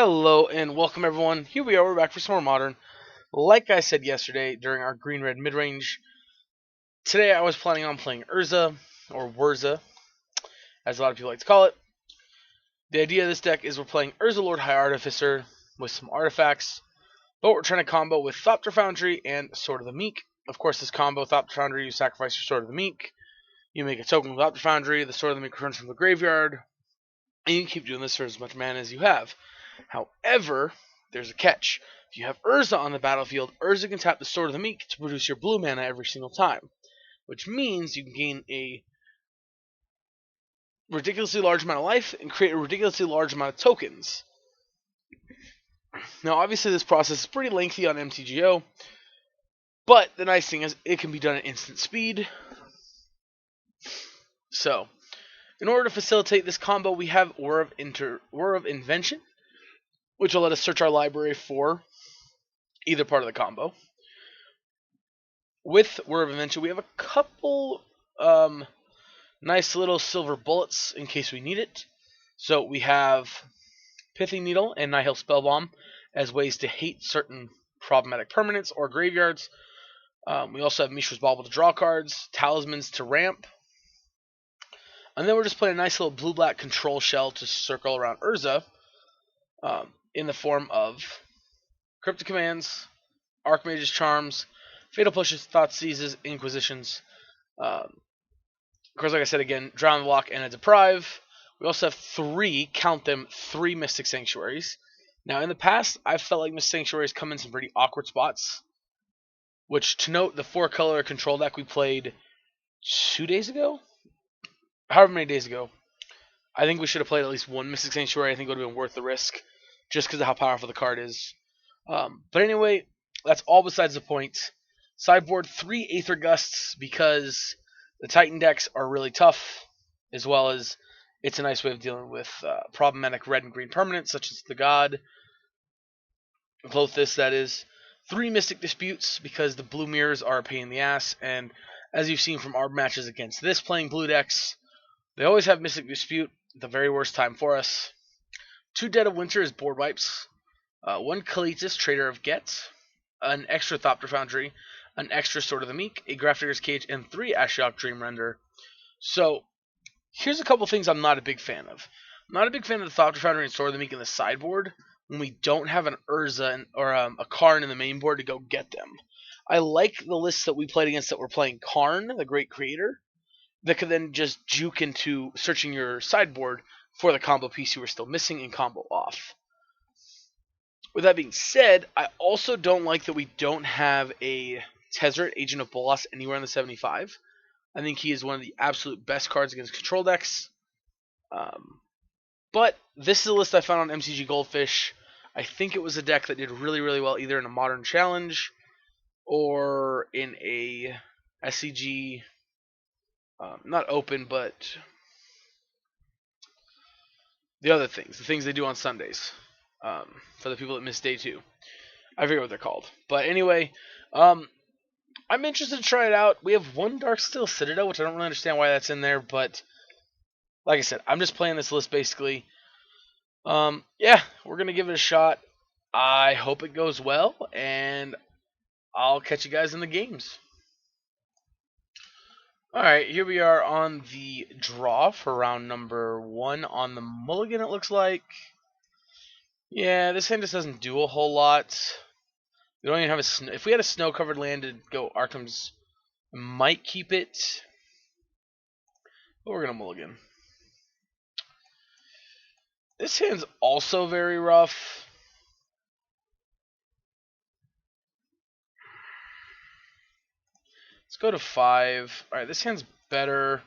Hello and welcome everyone. Here we are, we're back for some more Modern. Like I said yesterday during our green-red mid-range, today I was planning on playing Urza, or Wurza, as a lot of people like to call it. The idea of this deck is we're playing Urza Lord High Artificer with some artifacts, but we're trying to combo with Thopter Foundry and Sword of the Meek. Of course, this combo, Thopter Foundry, you sacrifice your Sword of the Meek, you make a token with Thopter Foundry, the Sword of the Meek returns from the graveyard, and you can keep doing this for as much mana as you have. However, there's a catch. If you have Urza on the battlefield, Urza can tap the Sword of the Meek to produce your blue mana every single time, which means you can gain a ridiculously large amount of life and create a ridiculously large amount of tokens. Now, obviously, this process is pretty lengthy on MTGO, but the nice thing is it can be done at instant speed. So, in order to facilitate this combo, we have War of Invention, which will let us search our library for either part of the combo. With War of Invention, we have a couple nice little silver bullets in case we need it. So we have Pithing Needle and Nihil Spellbomb as ways to hate certain problematic permanents or graveyards. We also have Mishra's Bauble to draw cards, Talismans to ramp. And then we're just playing a nice little blue-black control shell to circle around Urza in the form of Cryptic Commands, Archmage's Charms, Fatal Pushes, Thought Seizes, Inquisitions. Of course, like I said again, Drown the Lock and a Deprive. We also have count them, three Mystic Sanctuaries. Now, in the past, I've felt like Mystic Sanctuaries come in some pretty awkward spots. Which, to note, the 4-color control deck we played 2 days ago? However many days ago. I think we should have played at least one Mystic Sanctuary. I think it would have been worth the risk, just because of how powerful the card is. But anyway, that's all besides the point. Sideboard 3 Aether Gusts because the Titan decks are really tough, as well as it's a nice way of dealing with problematic red and green permanents, such as the God, Clothis, that is. 3 Mystic Disputes because the blue mirrors are a pain in the ass, and as you've seen from our matches against this playing blue decks, they always have Mystic Dispute at the very worst time for us. 2 Dead of Winter is board wipes. 1 Kalitas, Trader of Get, an extra Thopter Foundry, an extra Sword of the Meek, a Grafdigger's Cage, and 3 Ashiok Dream Render. So, here's a couple things I'm not a big fan of. I'm not a big fan of the Thopter Foundry and Sword of the Meek in the sideboard when we don't have an Urza or a Karn in the main board to go get them. I like the lists that we played against that were playing Karn, the Great Creator, that could then just juke into searching your sideboard for the combo piece you were still missing and combo off. With that being said, I also don't like that we don't have a Tezzeret, Agent of Bolas, anywhere in the 75. I think he is one of the absolute best cards against control decks. But this is a list I found on MTG Goldfish. I think it was a deck that did really, really well either in a Modern Challenge or in a SCG, not open, but the things they do on Sundays, for the people that miss day 2. I forget what they're called. But anyway, I'm interested to try it out. We have 1 Darksteel Citadel, which I don't really understand why that's in there, but like I said, I'm just playing this list basically. Yeah, we're going to give it a shot. I hope it goes well, and I'll catch you guys in the games. Alright, here we are on the draw for round number 1 on the mulligan, it looks like. Yeah, this hand just doesn't do a whole lot. We don't even have a snow. If we had a snow-covered land to go Arkham's, might keep it. But we're going to mulligan. This hand's also very rough. Let's go to 5. Alright, this hand's better.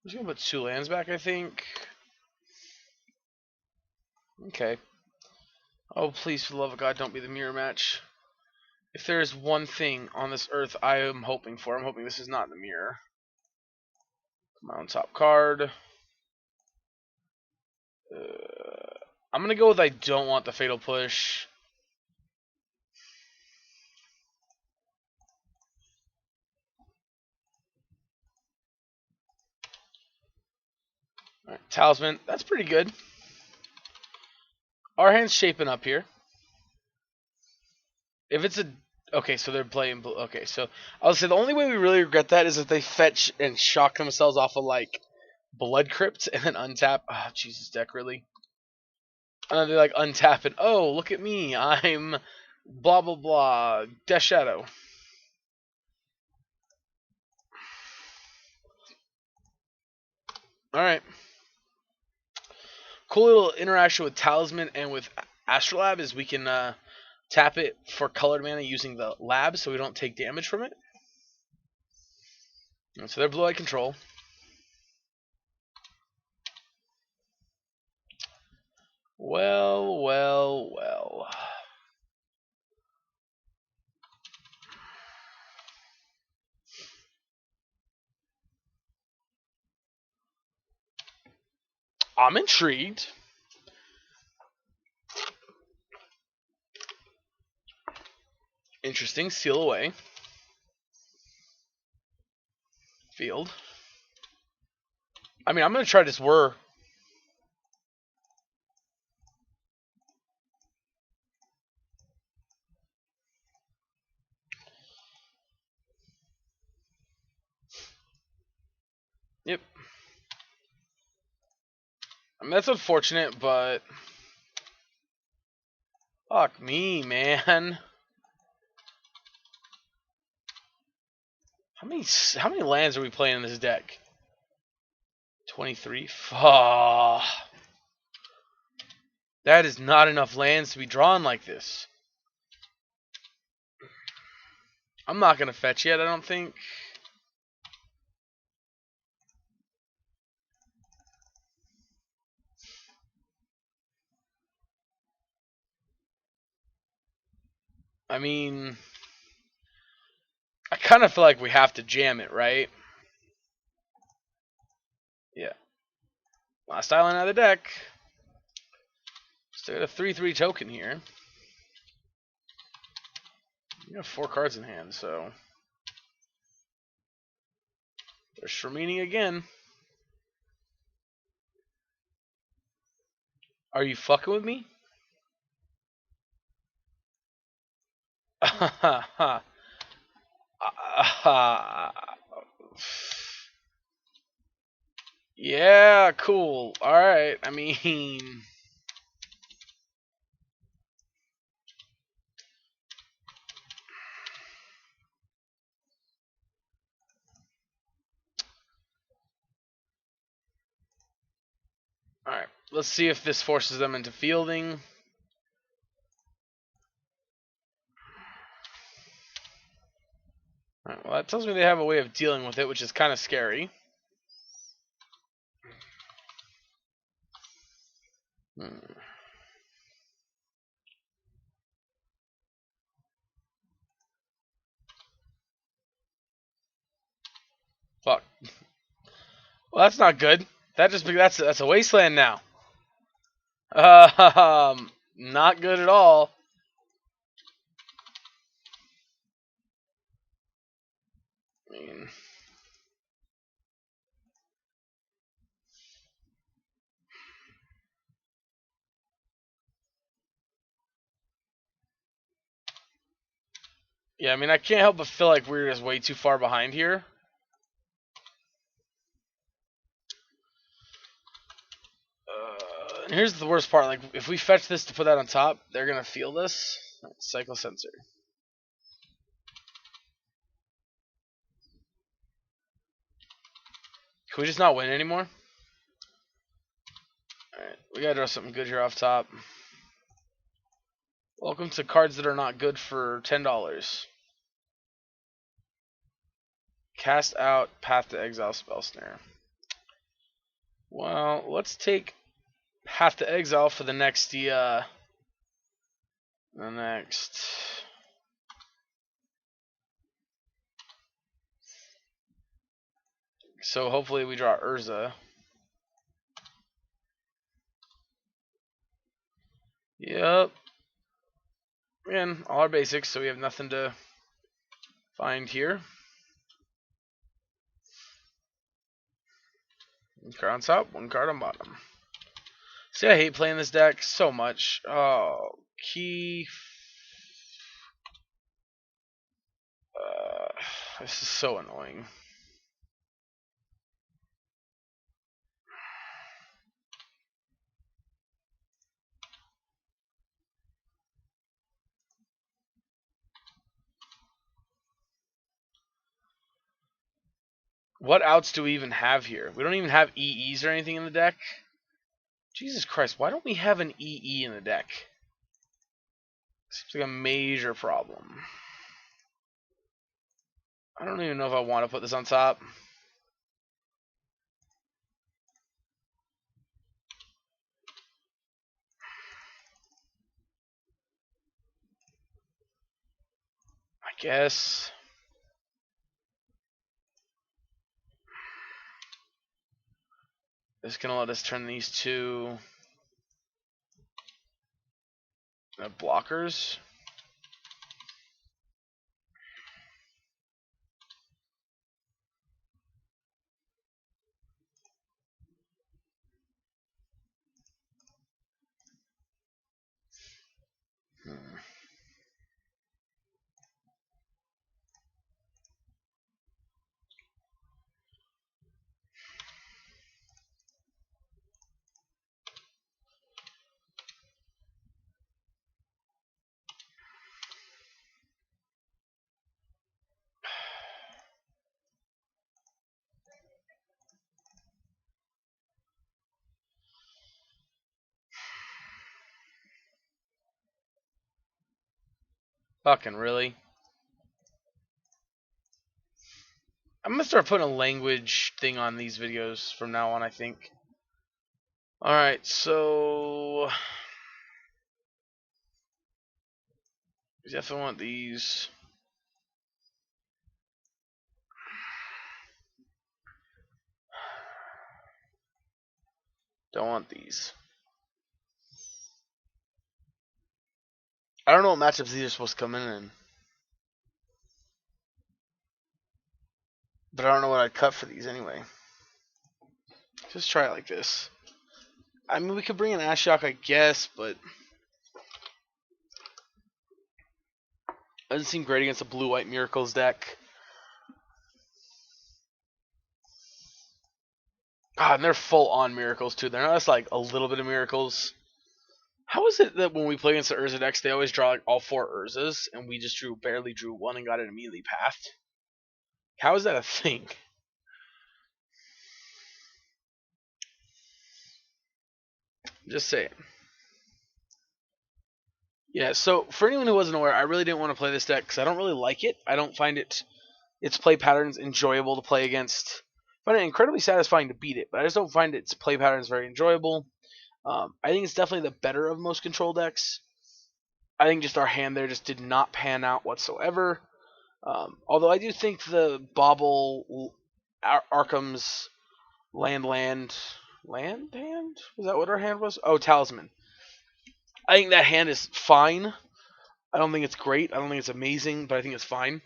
I'm just going to put 2 lands back, I think. Okay. Oh, please, for the love of God, don't be the mirror match. If there is one thing on this earth I am hoping for, I'm hoping this is not the mirror. Come on, top card. I'm going to go with I don't want the Fatal Push. All right, Talisman, that's pretty good. Our hand's shaping up here. If it's a okay, so they're playing. Okay, so I'll say the only way we really regret that is if they fetch and shock themselves off of like Blood Crypt and then untap. Oh, Jesus, deck really. And then they like untap and oh, look at me, I'm blah blah blah, Death Shadow. All right. Cool little interaction with Talisman and with Astrolab is we can tap it for colored mana using the lab, so we don't take damage from it. And so they're blue eye control. Well, well, well. I'm intrigued. Interesting. Seal away. Field. I mean, I'm gonna try this whir. Yep. I mean, that's unfortunate, but fuck me, man. How many lands are we playing in this deck? 23. Fuck. That is not enough lands to be drawn like this. I'm not gonna fetch yet, I don't think. I mean, I kind of feel like we have to jam it, right? Yeah. Last island out of the deck. Still got a 3/3 token here. You have 4 cards in hand, so there's Shramini again. Are you fucking with me? Yeah, cool. Alright, I mean... Alright, let's see if this forces them into fielding. Alright, well, that tells me they have a way of dealing with it, which is kind of scary. Fuck. Well, that's not good. That's a wasteland now. Not good at all. I mean, yeah, I mean, I can't help but feel like we're just way too far behind here. And here's the worst part. Like, if we fetch this to put that on top, they're gonna feel this. Cycle sensor. Can we just not win anymore? Alright, we gotta draw something good here off top. Welcome to cards that are not good for $10. Cast out Path to Exile Spell Snare. Well, let's take Path to Exile for the next So hopefully we draw Urza. Yep. And all our basics, so we have nothing to find here. One card on top, one card on bottom. See, I hate playing this deck so much. Oh, key. This is so annoying. What outs do we even have here? We don't even have EEs or anything in the deck. Jesus Christ, why don't we have an EE in the deck? Seems like a major problem. I don't even know if I want to put this on top. I guess. It's going to let us turn these two blockers. Fucking really? I'm gonna start putting a language thing on these videos from now on, I think. Alright, so we definitely want these. Don't want these. I don't know what matchups these are supposed to come in. But I don't know what I'd cut for these anyway. Just try it like this. I mean, we could bring in Ashiok, I guess, but doesn't seem great against a blue-white Miracles deck. God, and they're full-on Miracles, too. They're not just, like, a little bit of Miracles. How is it that when we play against the Urza decks, they always draw, like, all 4 Urzas, and we just barely drew 1 and got it immediately pathed? How is that a thing? Just saying. Yeah, so for anyone who wasn't aware, I really didn't want to play this deck because I don't really like it. I don't find its play patterns enjoyable to play against. I find it incredibly satisfying to beat it, but I just don't find its play patterns very enjoyable. I think it's definitely the better of most control decks. I think just our hand there just did not pan out whatsoever. Although I do think the Bobble Arkham's land hand? Was that what our hand was? Oh, Talisman. I think that hand is fine. I don't think it's great. I don't think it's amazing, but I think it's fine.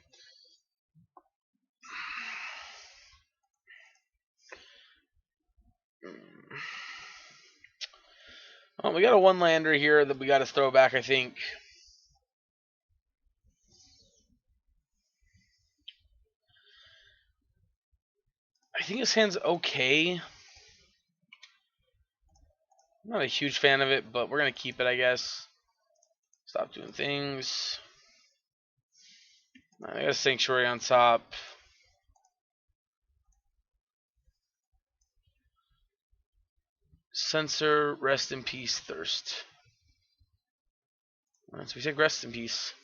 Well, we got a one-lander here that we got to throw back, I think. I think his hand's okay. I'm not a huge fan of it, but we're going to keep it, I guess. Stop doing things. I got a Sanctuary on top. Censor, rest in peace, thirst. Alright, so we take rest in peace.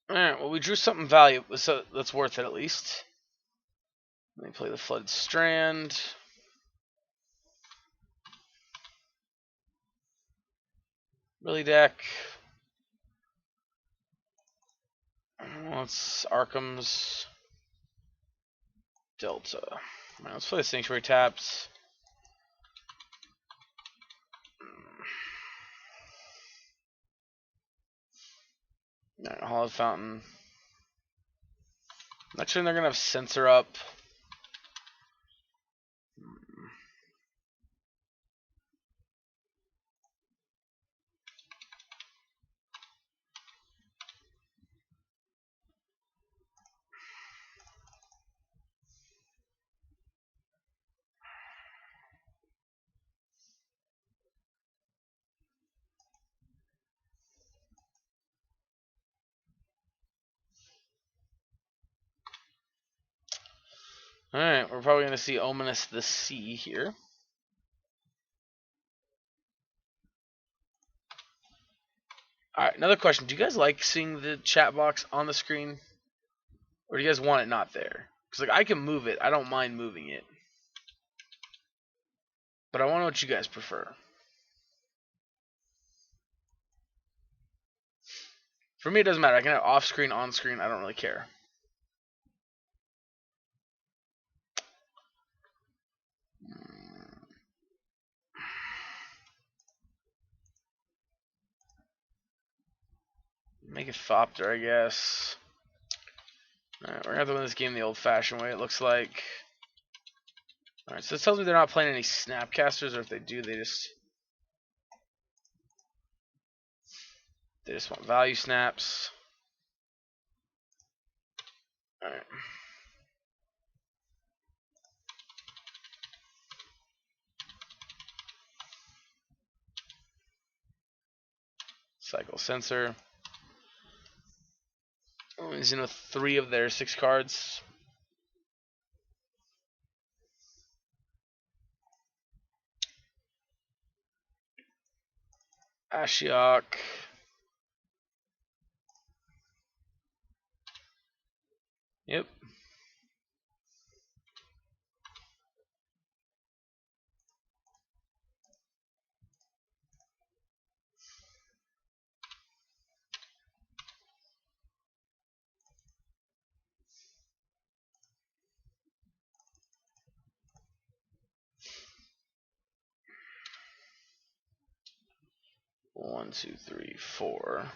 Alright, well, we drew something valuable, so that's worth it at least. Let me play the Flood Strand. Really, deck. Well, it's Arkham's Delta. Alright, let's play the Sanctuary taps. Alright, Hallowed Fountain. Next turn they're gonna have Censor up. Alright, we're probably going to see Ominous the Sea here. Alright, another question. Do you guys like seeing the chat box on the screen? Or do you guys want it not there? Because like I can move it. I don't mind moving it. But I want to know what you guys prefer. For me, it doesn't matter. I can have off screen, on screen. I don't really care. Make it Thopter, I guess. Alright, we're going to have to win this game the old-fashioned way, it looks like. Alright, so this tells me they're not playing any Snapcasters, or if they do, they just want value snaps. Alright. Cycle Censor. Oh, he's in with 3 of their 6 cards. Ashiok. Yep. One, two, three, four.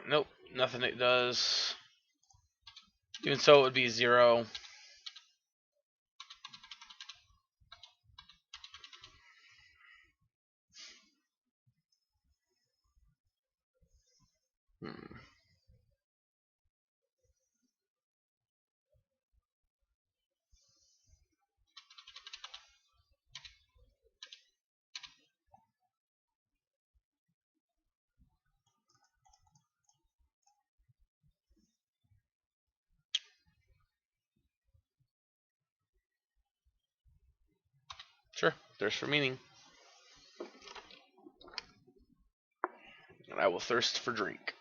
Nope, nothing it does. Even so, it would be 0. Sure, thirst for meaning. And I will thirst for drink.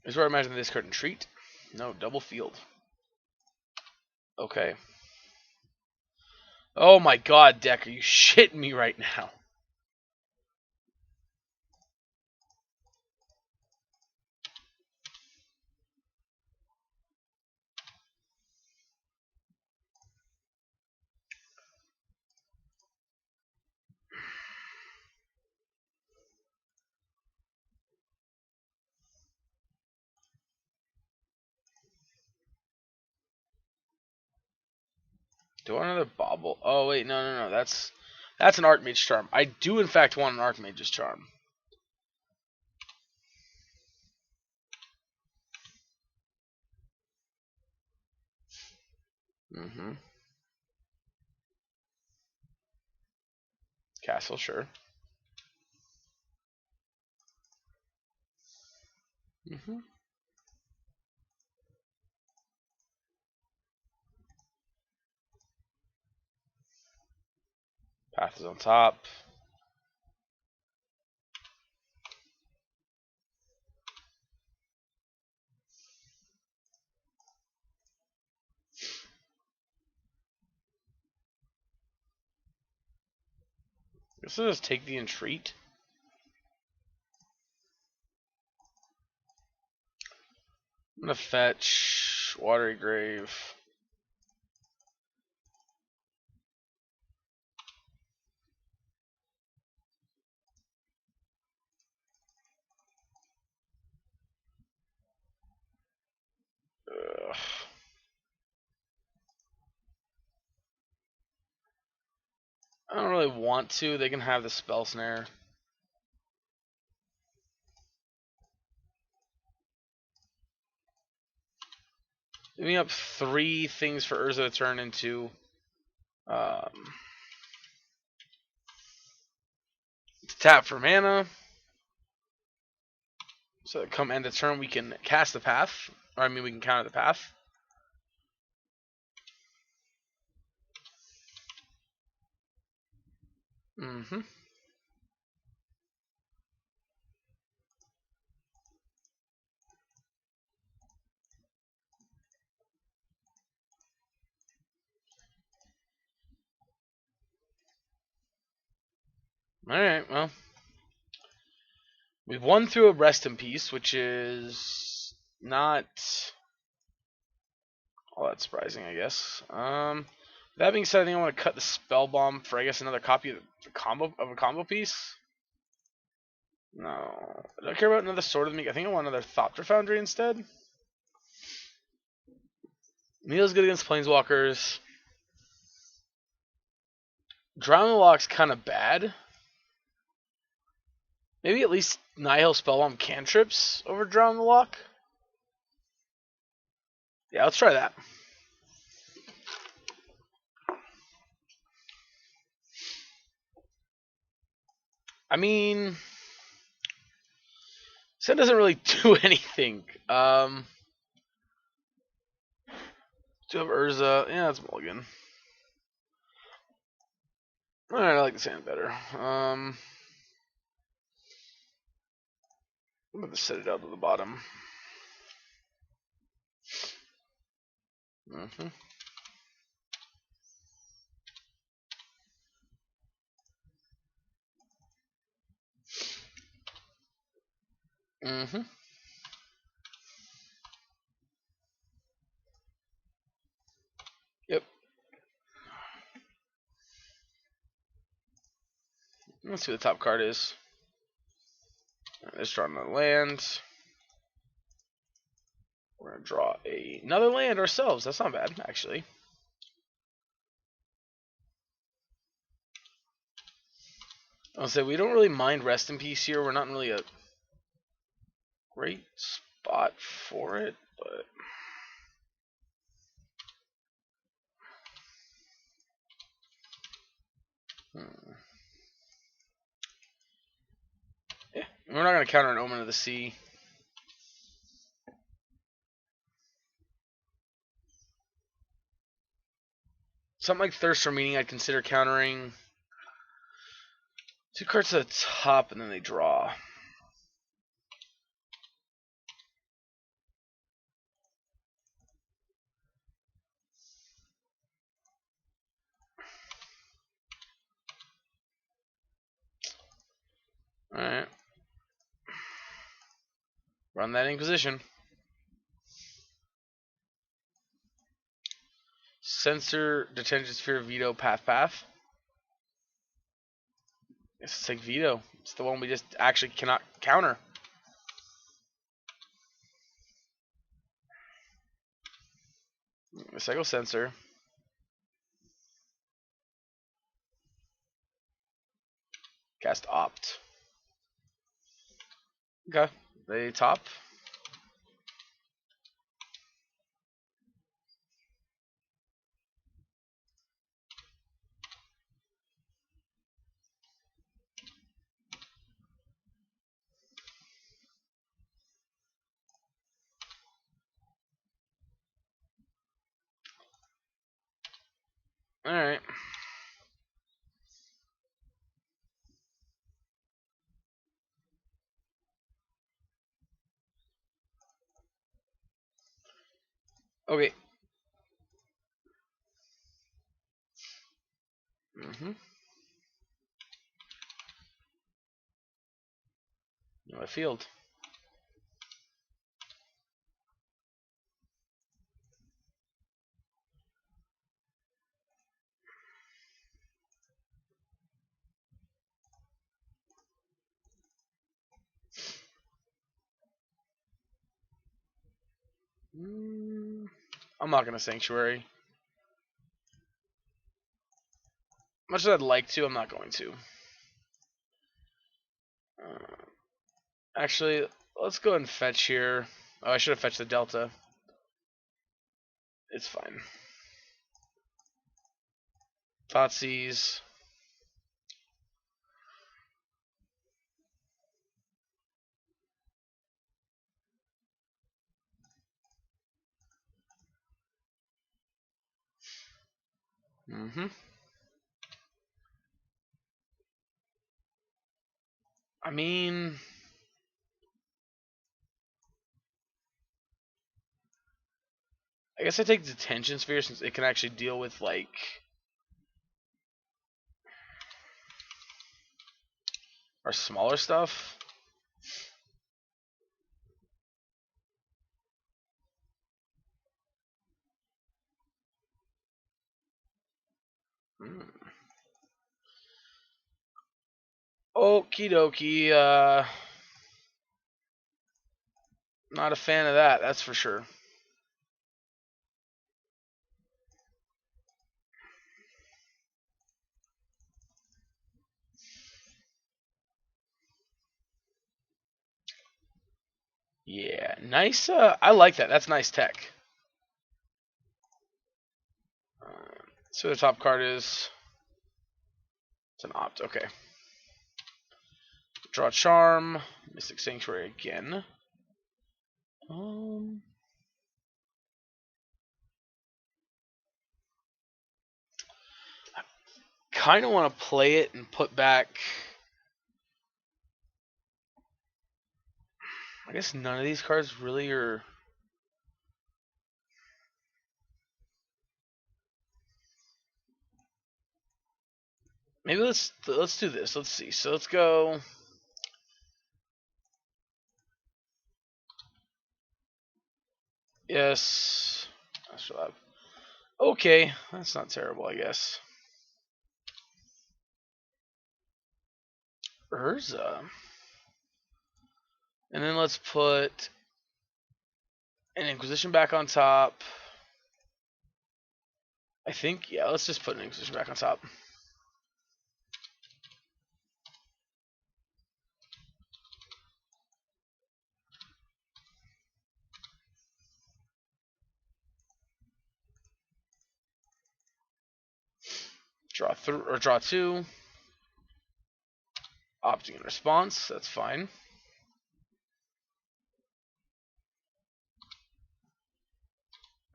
Is where I imagine this card and treat. No, double field. Okay. Oh my god, deck, are you shitting me right now? Do I want another bauble? Oh wait, no. That's an Archmage Charm. I do in fact want an Archmage's Charm. Mm-hmm. Castle, sure. Mm-hmm. Path is on top. Guess I'll just take the entreat. I'm gonna fetch Watery Grave. Ugh. I don't really want to. They can have the spell snare. Giving up 3 things for Urza to turn into. To tap for mana. So that come end of turn, we can cast the path. Or I mean, we can counter the path. Mm-hmm. Alright, well. We've won through a rest in peace, which is not all that surprising, I guess. That being said, I think I want to cut the spell bomb for, I guess, another copy of a combo piece. No, do I care about another Sword of the Meek? I think I want another Thopter Foundry instead. Neil's good against Planeswalkers. Drown the Lock's kind of bad. Maybe at least Nihil Spellbomb cantrips over Drown the Lock. Yeah, let's try that. I mean, Sen doesn't really do anything. Do have Urza. Yeah, that's mulligan. Alright, I like the sand better. I'm going to set it out to the bottom. Mm-hmm. Mm-hmm. Yep. Let's see what the top card is. Let's draw another land. We're going to draw another land ourselves. That's not bad, actually. I'll say we don't really mind rest in peace here. We're not really a great spot for it, but yeah, we're not going to counter an Omen of the Sea. Something like Thirst for Meaning, I'd consider countering. 2 cards at the top, and then they draw. Alright. Run that Inquisition. Censor, Detention Sphere, Veto, Path. It's like Veto. It's the one we just actually cannot counter. Cycle Censor. Cast Opt. Okay. They top. Alright. Okay. Mm-hmm. No, I field. I'm not gonna sanctuary. Much as I'd like to, I'm not going to. Actually, let's go and fetch here. Oh, I should have fetched the Delta. It's fine. Thoughtseize. I mean, I guess I take Detention Sphere since it can actually deal with, like, our smaller stuff. Okie dokie. Not a fan of that, that's for sure. Yeah, nice. I like that. That's nice tech. So the top card is. It's an opt. Okay. Draw Charm. Mystic Sanctuary again. Kind of want to play it and put back. I guess none of these cards really are. Maybe let's do this. Let's see. So let's go. Yes. Okay, that's not terrible, I guess. Urza. And then let's put an Inquisition back on top. I think, yeah, let's just put an Inquisition back on top. Draw two. Opting in response, that's fine.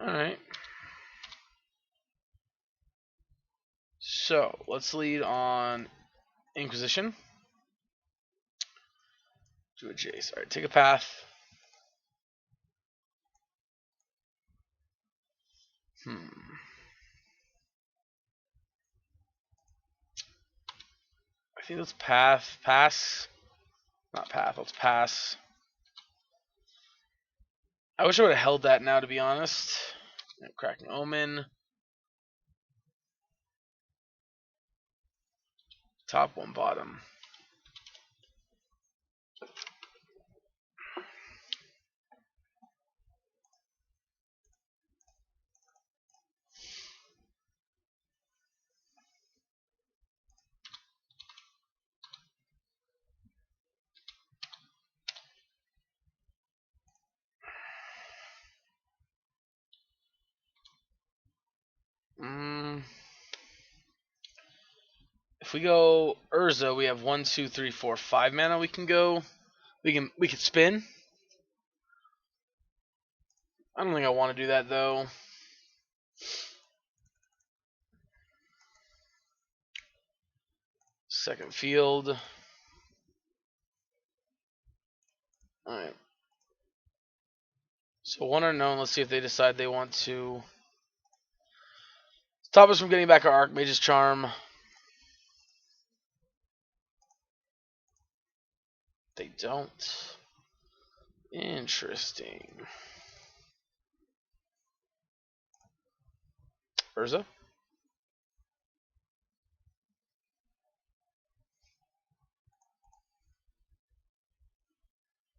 Alright. So, let's lead on Inquisition. Do a Jace. Alright, take a path. I think let's pass. Not path, let's pass. I wish I would have held that now, to be honest. Cracking Omen. Top one, bottom. If we go Urza, we have 1, 2, 3, 4, 5 mana. We can go. We can spin. I don't think I want to do that though. Second field. Alright. So one unknown. Let's see if they decide they want to stop us from getting back our Archmage's Charm. They don't. Interesting. Urza?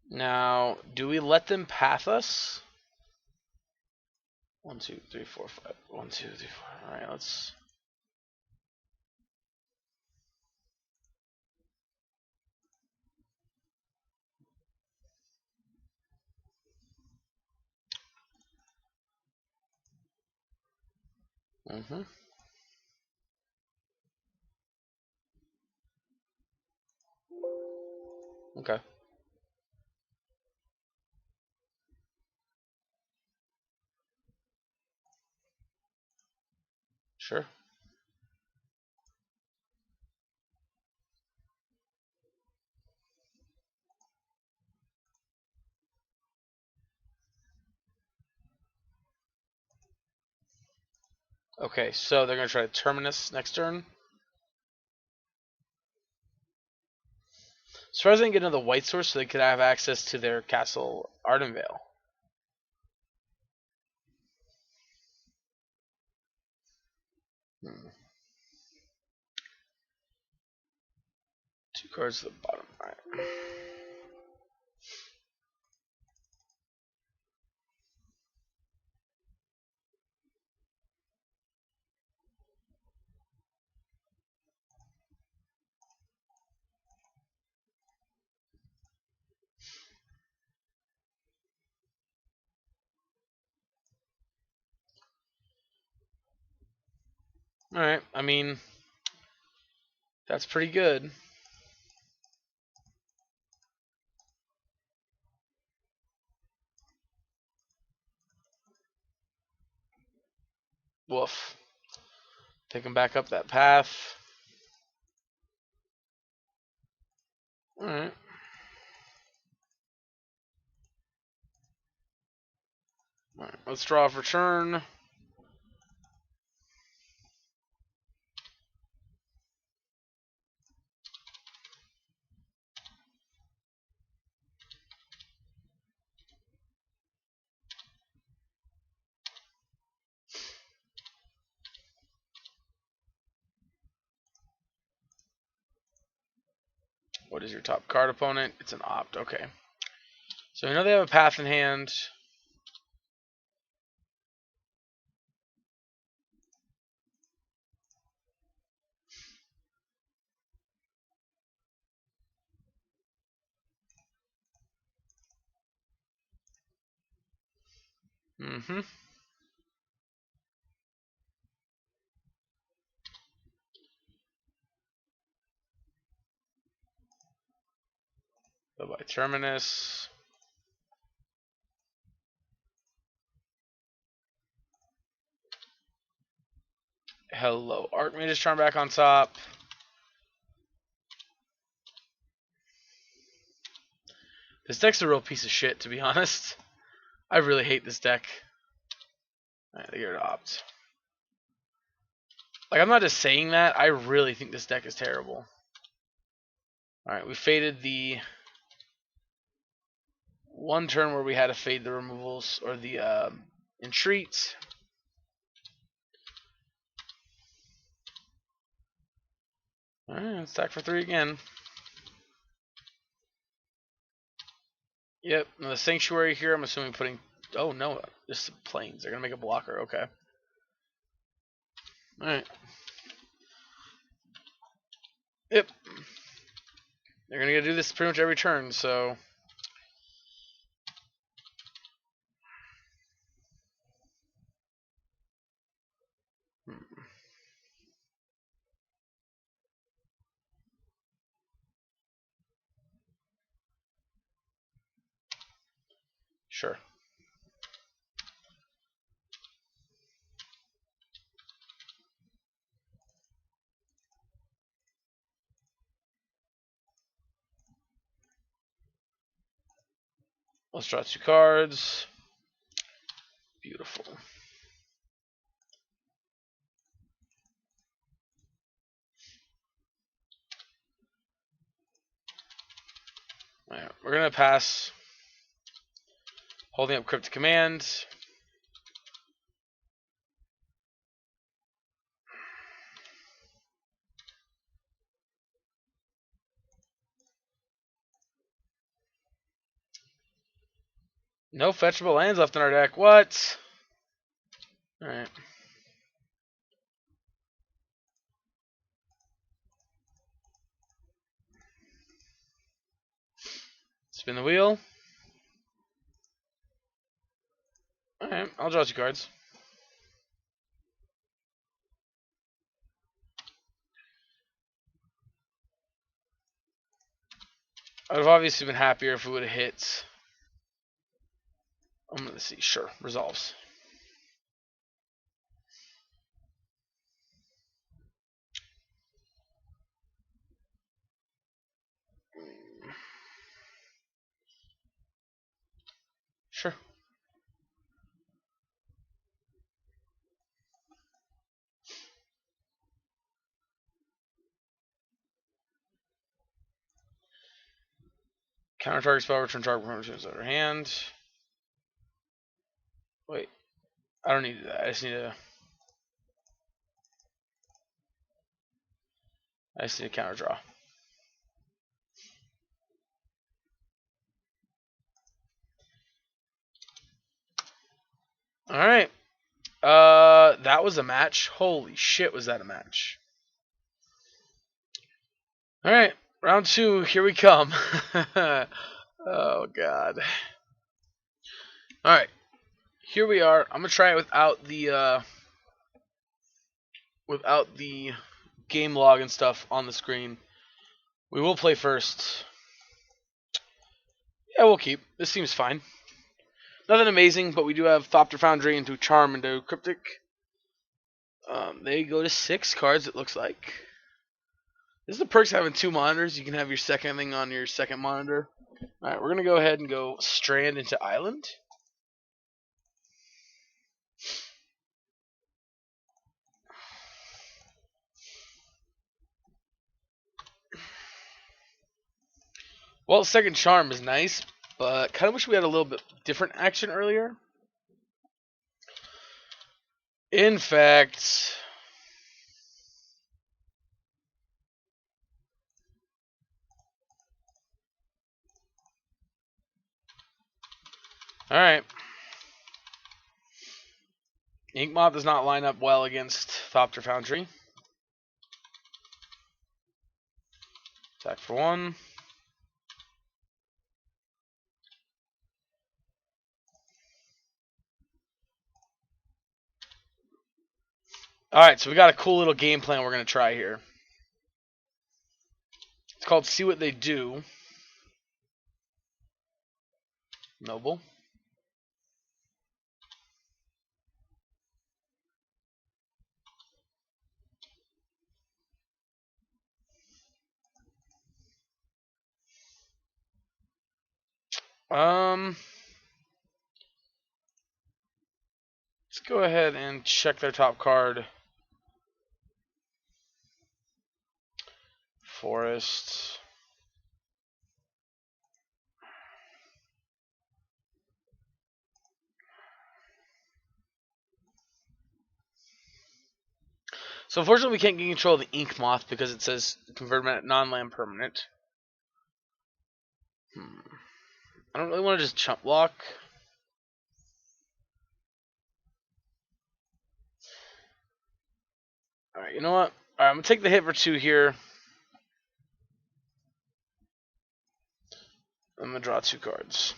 Now, do we let them path us? 1, 2, 3, 4, 5. 1, 2, 3, 4. Alright, let's. Mm-hmm. Okay. Sure. Okay, so they're going to try to Terminus next turn. As far as I can get another white source so they could have access to their castle Ardenvale. Hmm. 2 cards to the bottom. Alright. Alright, I mean, that's pretty good. Woof. Take them back up that path. Alright. Alright, let's draw for turn. What is your top card opponent? It's an opt. Okay. So we know they have a path in hand. Mm-hmm. Go by Terminus. Hello. Archmage's Charm back on top. This deck's a real piece of shit, to be honest. I really hate this deck. Alright, they get rid of opt. Like, I'm not just saying that. I really think this deck is terrible. Alright, we faded the one turn where we had to fade the removals, or the entreat. Alright, let's attack for 3 again. Yep, now the Sanctuary here, I'm assuming putting... Oh, no, just the planes. They're going to make a blocker, okay. Alright. Yep. They're going to do this pretty much every turn, so... Sure. Let's draw 2 cards. Beautiful. Alright, we're gonna pass. Holding up cryptic command. No fetchable lands left in our deck. What? Alright. Spin the wheel. Alright, I'll draw 2 cards. I would have obviously been happier if we would have hit. I'm gonna see. Sure, resolves. Sure. Counter target spell, return target permanent to our hand. Wait, I don't need that. I just need a counter draw. All right. That was a match. Holy shit, was that a match? All right, round 2. Here we come. Oh god. All right, here we are. I'm gonna try it without the game log and stuff on the screen. We will play first. Yeah, we'll keep. This seems fine. Nothing amazing, but we do have Thopter Foundry into Charm into Cryptic. They go to 6 cards, it looks like. This is the perks of having 2 monitors. You can have your second thing on your second monitor. Alright, we're going to go ahead and go Strand into Island. Well, second Charm is nice, but kind of wish we had a little bit different action earlier. In fact, alright. Ink Moth does not line up well against Thopter Foundry. Attack for 1. Alright, so we got a cool little game plan we're going to try here. It's called See What They Do. Noble. Let's go ahead and check their top card. Forest. So unfortunately we can't get control of the Ink Moth because it says convert non-land permanent. I don't really want to just chump block. Alright, you know what? Alright, I'm going to take the hit for 2 here. I'm going to draw 2 cards.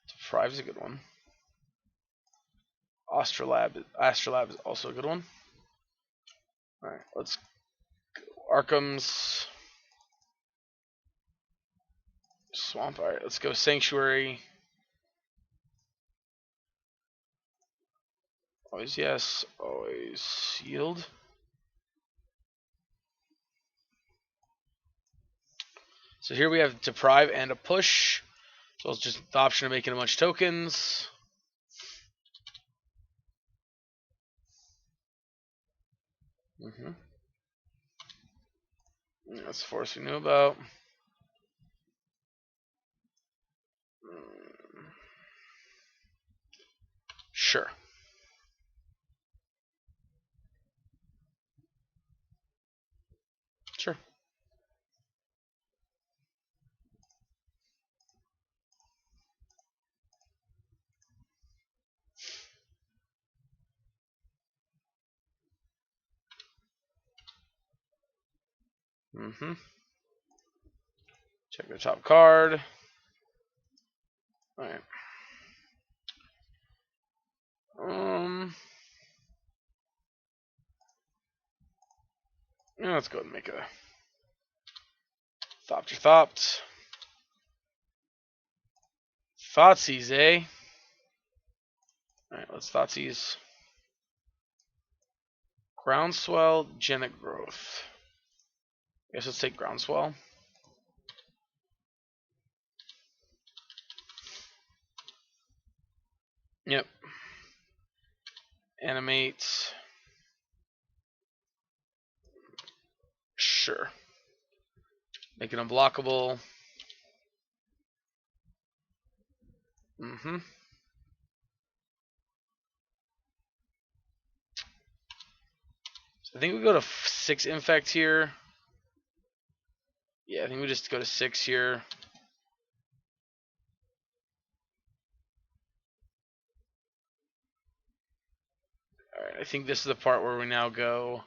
Deprive is a good one. Astrolabe is also a good one. Alright, let's go. Arkham's Swamp. Alright, let's go Sanctuary. Always yes, always yield. So here we have Deprive and a Push. So it's just the option of making a bunch of tokens. Mm-hmm. That's the force we knew about. Sure. Sure. Mm-hmm. Check the top card. Alright. Yeah, let's go ahead and make a Thopter Thopt. Thoughtseize, eh? Alright, let's Thoughtseize. Groundswell, Genic Growth. I guess let's take Groundswell. Yep. Animate. Sure. Make it unblockable. Mm-hmm. So I think we go to 6 Infect here. Yeah, I think we just go to 6 here. Alright, I think this is the part where we now go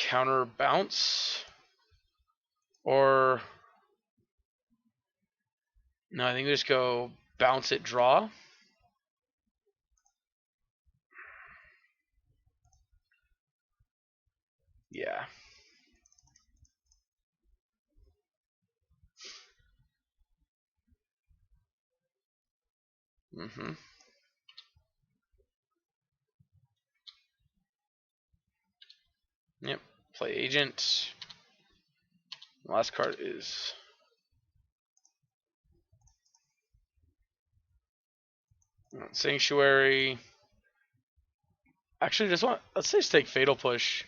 counter bounce. Or no, I think we just go bounce it, draw. Yeah. Mm-hmm. Yep. Play agent. The last card is Sanctuary. Actually, let's just take Fatal Push.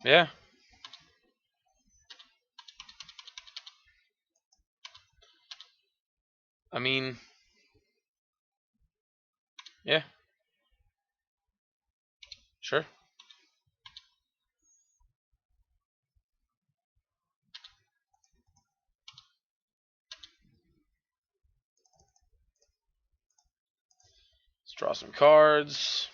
Yeah. I mean, yeah. Sure. Let's draw some cards.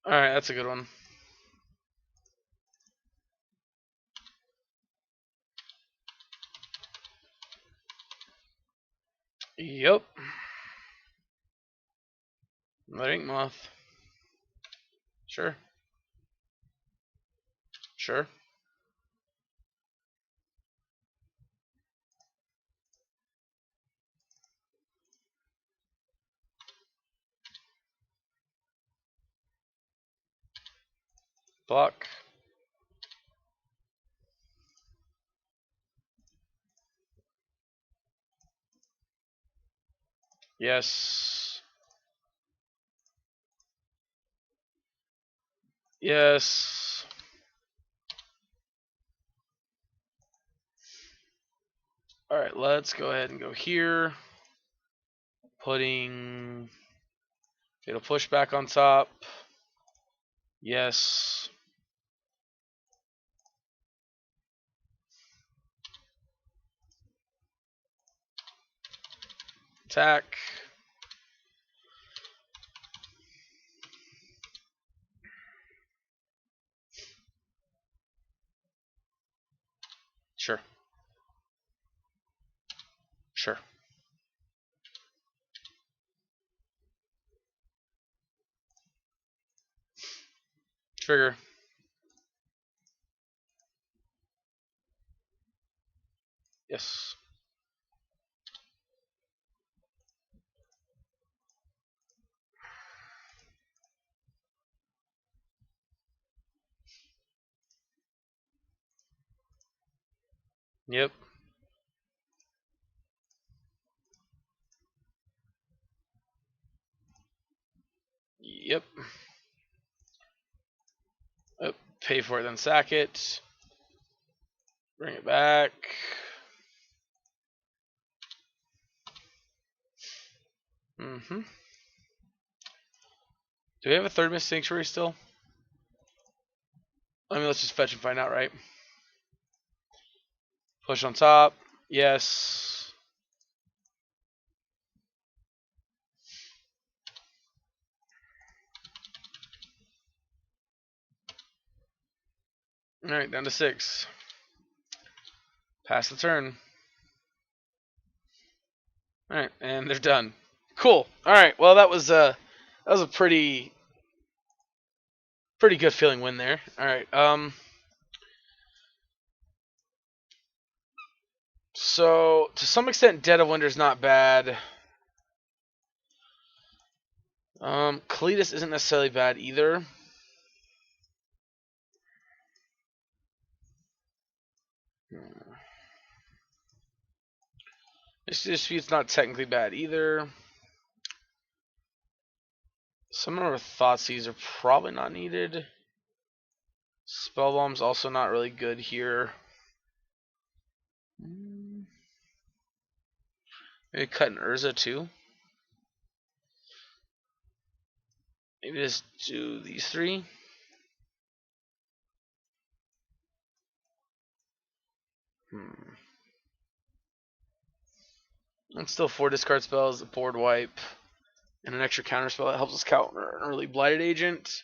Alright, that's a good one. Yep. Another Ink Moth. Sure. Sure. Block. Yes. Yes. Alright, let's go ahead and go here. Putting Fatal Push back on top. Yes. Attack. Sure. Sure. Trigger. Yes. Yep. Yep. Oh, pay for it, then sack it. Bring it back. Mm-hmm. Do we have a third Mist Sanctuary still? I mean, let's just fetch and find out, right? Push on top. Yes. Alright, down to 6. Pass the turn. Alright, and they're done. Cool. Alright, well that was a pretty good feeling win there. Alright, so to some extent Dead of Winter's not bad. Cletus isn't necessarily bad either. Dispute's not technically bad either. Some of our Thoughtseize are probably not needed. Spellbomb's also not really good here. Maybe cut an Urza too. Maybe just do these 3. And still 4 discard spells, a board wipe, and an extra counter spell that helps us counter an early Blighted Agent.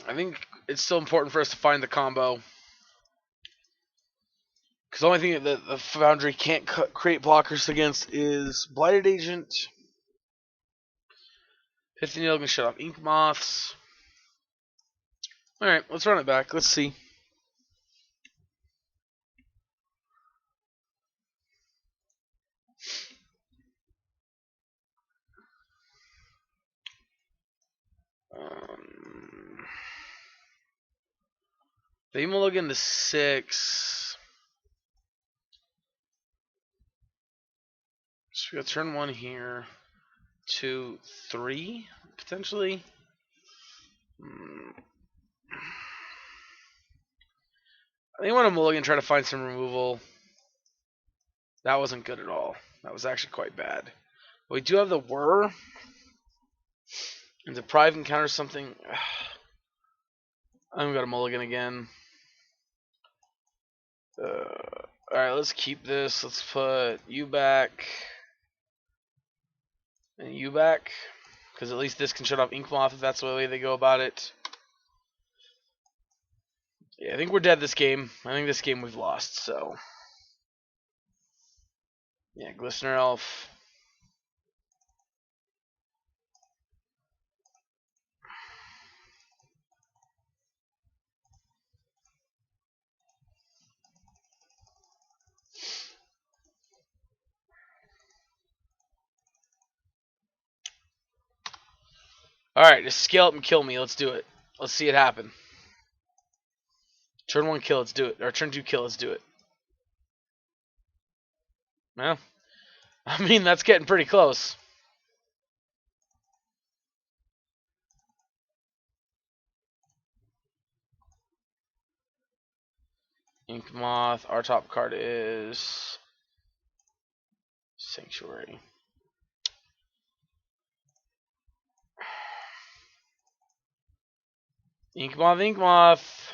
I think it's still important for us to find the combo. Because the only thing that the Foundry can't create blockers against is Blighted Agent. Pithing Needle can shut off Ink Moths. Alright, let's run it back. Let's see. They mulligan to 6. So we got turn 1 here. 2, 3, potentially. I think I want to mulligan and try to find some removal. That wasn't good at all. That was actually quite bad. But we do have the Whir. And Deprive encounters something. I'm gonna mulligan again. Alright, let's keep this. Let's put you back. And you back. Because at least this can shut off Ink Moth if that's the way they go about it. Yeah, I think we're dead this game. I think this game we've lost, so. Yeah, Glistener Elf. Alright, just scale up and kill me. Let's do it. Let's see it happen. Turn 1 kill, let's do it. Or turn 2 kill, let's do it. Well, I mean, that's getting pretty close. Ink Moth. Our top card is Sanctuary. Ink Moth, Ink Moth.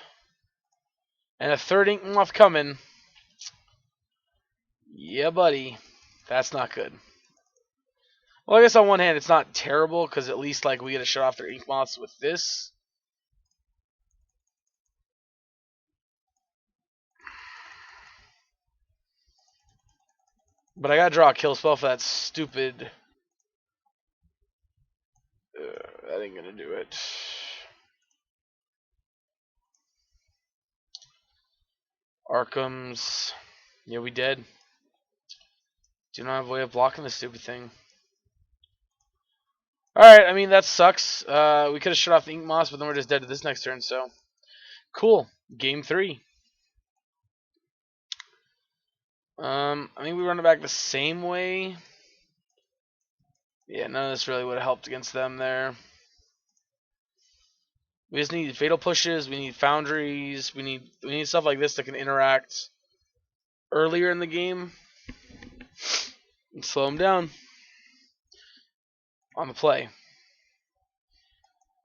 And a third Ink Moth coming. Yeah, buddy. That's not good. Well, I guess on one hand, it's not terrible, because at least like we get to shut off their Ink Moths with this. But I gotta draw a kill spell for that stupid... that ain't gonna do it. Arkham's... Yeah, we dead. Do not have a way of blocking this stupid thing. Alright, I mean, that sucks. We could have shut off the Ink Moss, but then we're just dead to this next turn, so. Cool. Game 3. I think we run it back the same way. Yeah, none of this really would have helped against them there. We just need fatal pushes, we need foundries, we need stuff like this that can interact earlier in the game and slow them down on the play.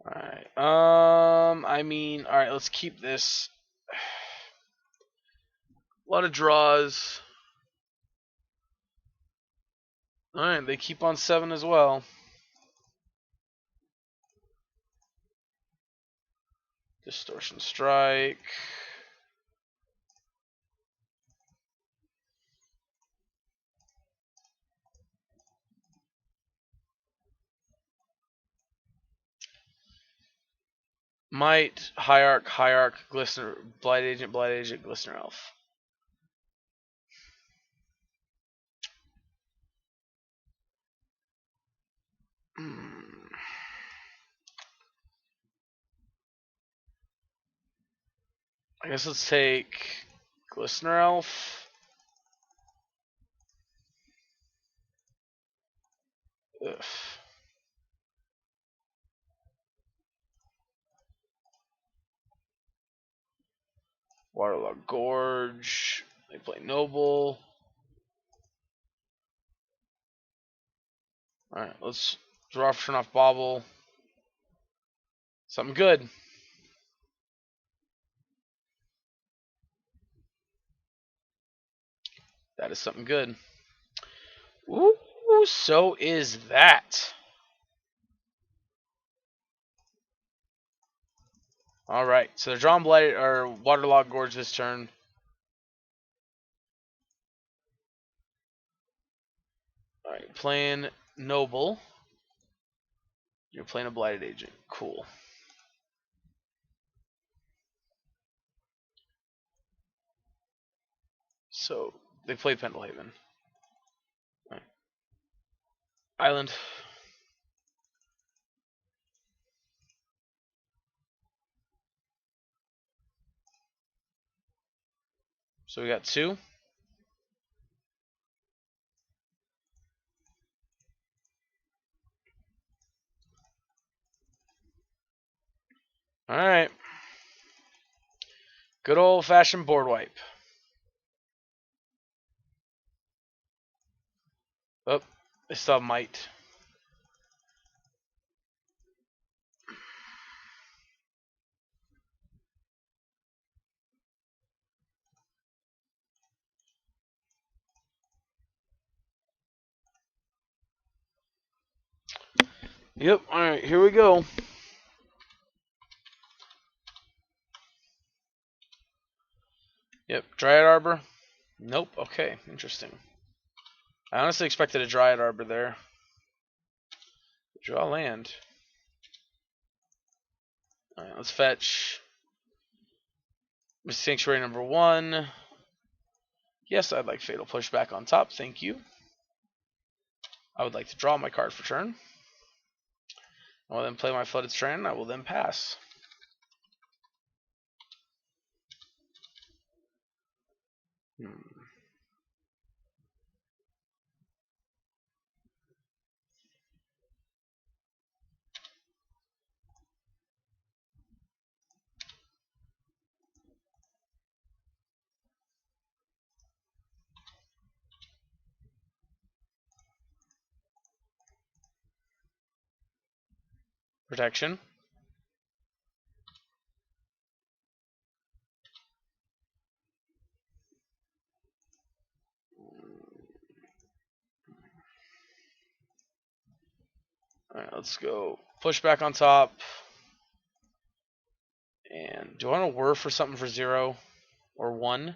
Alright. Alright, let's keep this. A lot of draws. Alright, they keep on 7 as well. Distortion Strike. Might, Hierarch, Glistener, Blight Agent, Glistener Elf. I guess let's take Glistener Elf. Ugh. Waterlogged Gorge. They play Noble. Alright, let's draw for turn off Bobble. Something good. That is something good. Ooh, so is that. Alright, so they're drawing Blighted or Waterlogged Gorge this turn. Alright, playing Noble. You're playing a Blighted Agent. Cool. So they play Pendlehaven. Right. Island. So we got 2. Alright. Good old fashioned board wipe. Oh, they still have Might. Yep, alright, here we go. Yep, Dryad Arbor. Nope, okay, interesting. I honestly expected a Dryad Arbor there. Draw land. Alright, let's fetch Sanctuary number 1. Yes, I'd like Fatal Push back on top, thank you. I would like to draw my card for turn. I will then play my Flooded Strand, I will then pass. Protection. Alright, let's go. Push back on top. And do I want to whir for something for 0 or 1?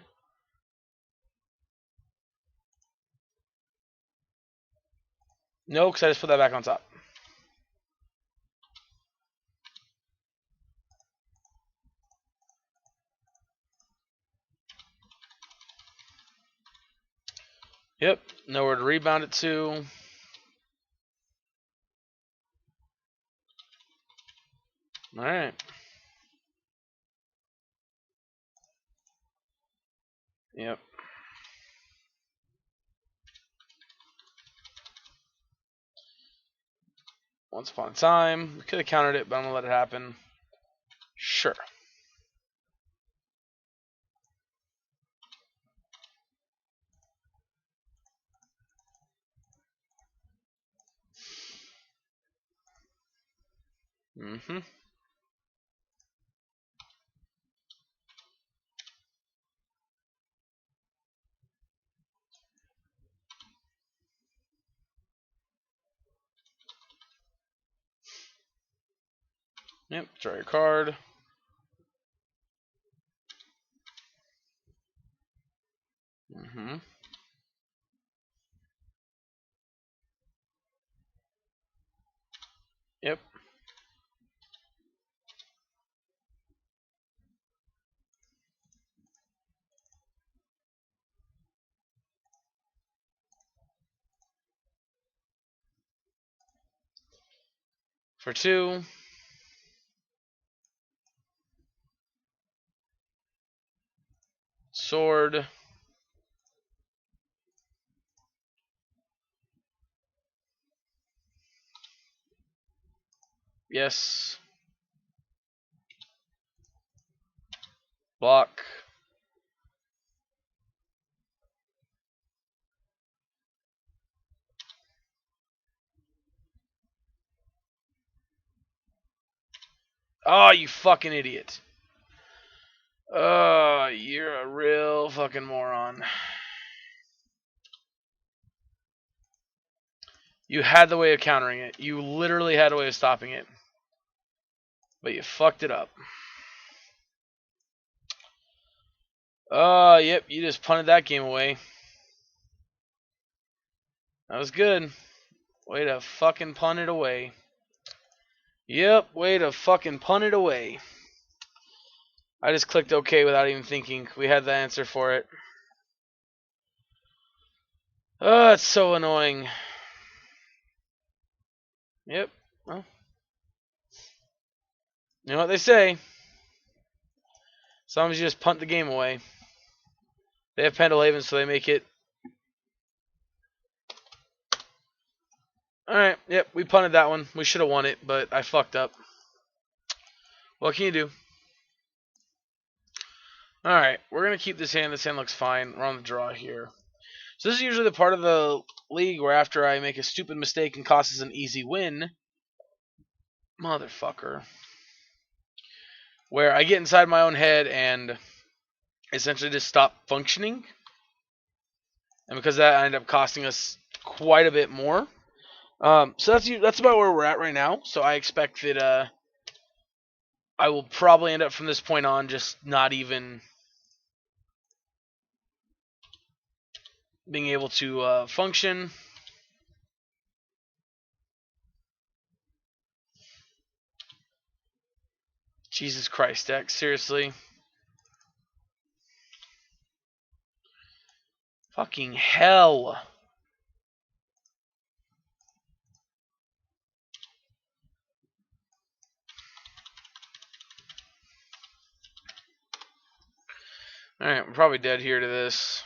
No, because I just put that back on top. Yep, nowhere to rebound it to. Alright. Yep. Once upon a time. We could have countered it, but I'm going to let it happen. Sure. Mm-hmm. Yep, draw your card. Mm-hmm. Yep. For 2. Sword. Yes. Block. Oh, you fucking idiot. You're a real fucking moron. You had the way of countering it. You literally had a way of stopping it. But you fucked it up. Yep, you just punted that game away. That was good. Way to fucking punt it away. Yep, way to fucking punt it away. I just clicked OK without even thinking. We had the answer for it. Oh, it's so annoying. Yep. Well, you know what they say. Sometimes you just punt the game away. They have Pendelhaven, so they make it. Alright, yep, we punted that one. We should have won it, but I fucked up. What can you do? Alright, we're going to keep this hand. This hand looks fine. We're on the draw here. So this is usually the part of the league where after I make a stupid mistake and costs us an easy win, motherfucker, where I get inside my own head and essentially just stop functioning. And because of that, I end up costing us quite a bit more. So that's about where we're at right now. So I expect that I will probably end up from this point on just not even being able to function. Jesus Christ, deck, seriously. Fucking hell. Alright, we're probably dead here to this.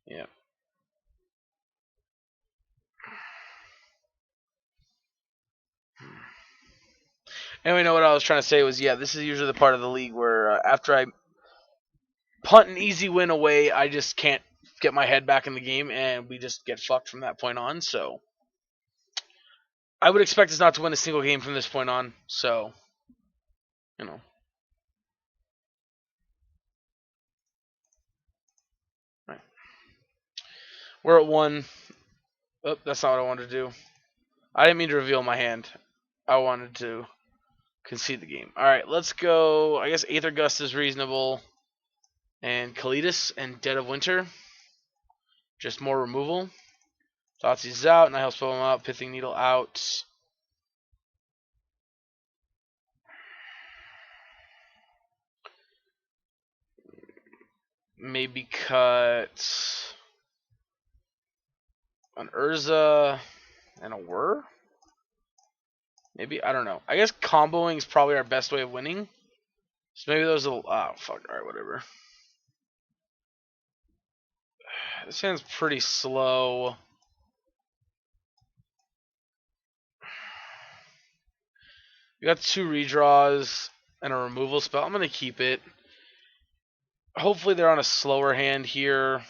Yep. Anyway, know what I was trying to say was, yeah, this is usually the part of the league where after I punt an easy win away, I just can't get my head back in the game, and we just get fucked from that point on. So I would expect us not to win a single game from this point on. So, you know. Right. We're at 1. Oh, that's not what I wanted to do. I didn't mean to reveal my hand. I wanted to concede the game. Alright, let's go. I guess Aether Gust is reasonable. And Kalidas and Dead of Winter. Just more removal. Thoughtseize out, and I help spell him out. Pithing Needle out. Maybe cut an Urza and a Whir. Maybe, I don't know. I guess comboing is probably our best way of winning. So maybe those will. Oh, fuck. Alright, whatever. This hand's pretty slow. We got 2 redraws and a removal spell. I'm going to keep it. Hopefully they're on a slower hand here.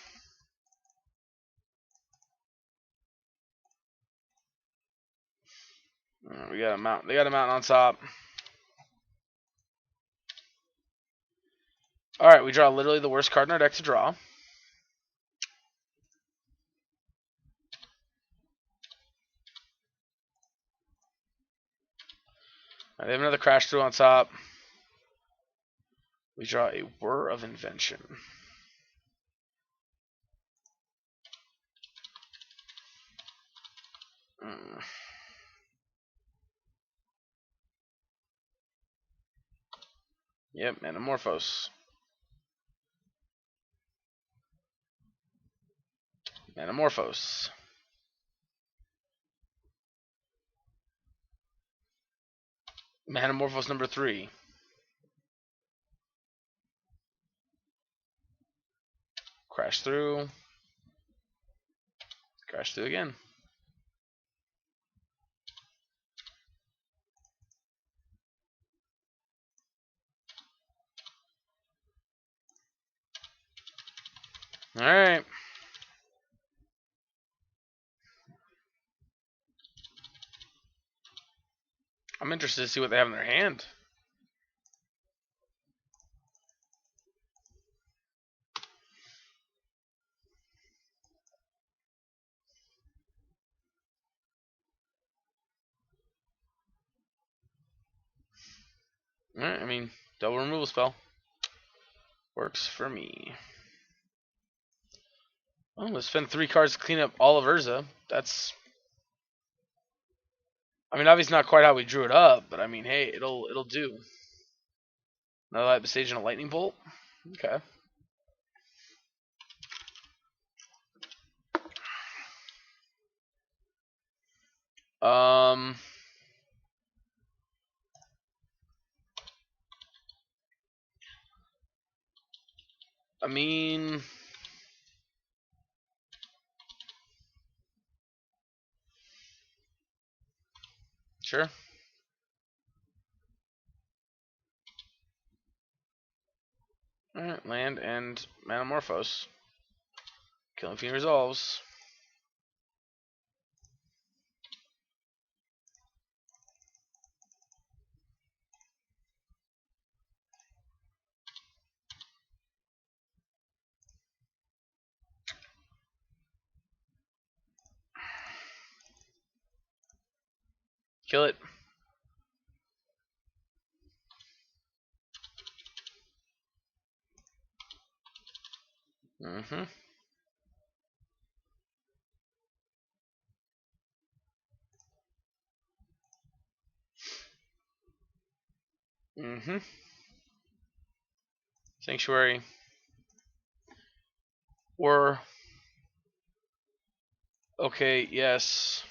We got a mountain. They got a mountain on top. Alright, we draw literally the worst card in our deck to draw. Right, they have another crash through on top. We draw a Whir of Invention. Yep, Manamorphose. Manamorphose. Manamorphose number 3. Crash through. Crash through again. Alright. I'm interested to see what they have in their hand. Alright, I mean, double removal spell. Works for me. Oh, let's spend 3 cards to clean up all of Urza. That's... I mean, obviously not quite how we drew it up, but I mean, hey, it'll do. Another Light Bestage and a Lightning Bolt? Okay. I mean... Sure. Alright, land and Manamorphose. Killing Fiend resolves. Kill it. Mm-hmm. Mm-hmm. Sanctuary. Or... Okay, yes.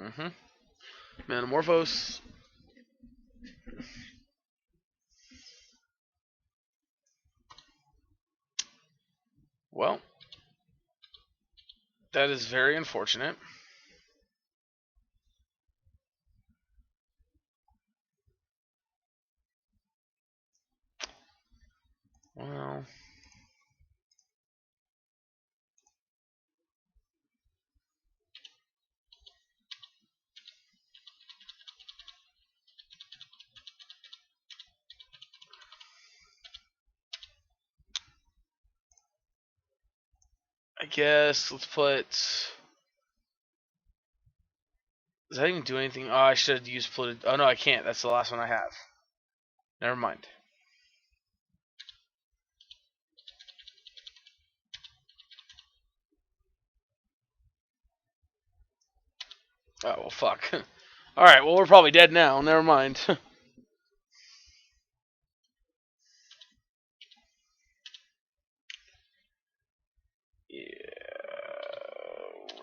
Mm-hmm. Manamorphose. Well, that is very unfortunate. Well... I guess let's put... Does that even do anything? Oh, I should have used polluted... Oh, no, I can't. That's the last one I have. Never mind. Oh, well, fuck. Alright, well, we're probably dead now. Never mind.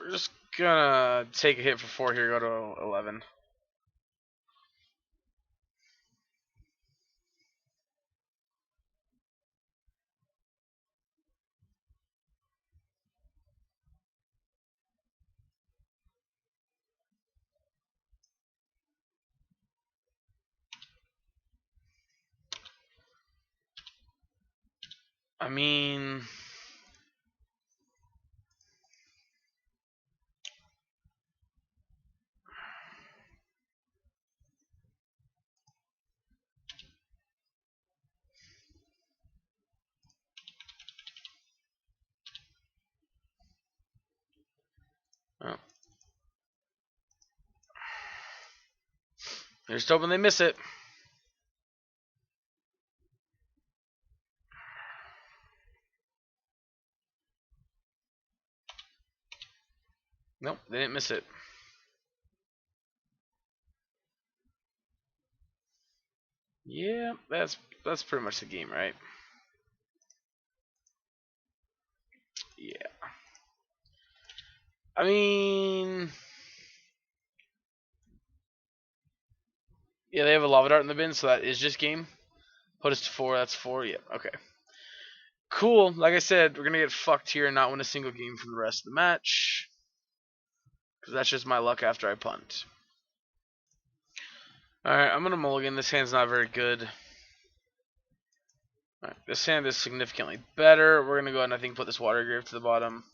We're just gonna take a hit for 4 here, go to 11. I mean, oh. They're just hoping they miss it. Nope, they didn't miss it. Yeah, that's pretty much the game, right? Yeah. I mean, yeah, they have a lava dart in the bin, so that is just game. Put us to 4, that's 4, yeah, okay. Cool, like I said, we're gonna get fucked here and not win a single game for the rest of the match. Because that's just my luck after I punt. Alright, I'm gonna mulligan. This hand's not very good. Alright, this hand is significantly better. We're gonna go ahead and I think put this water grave to the bottom.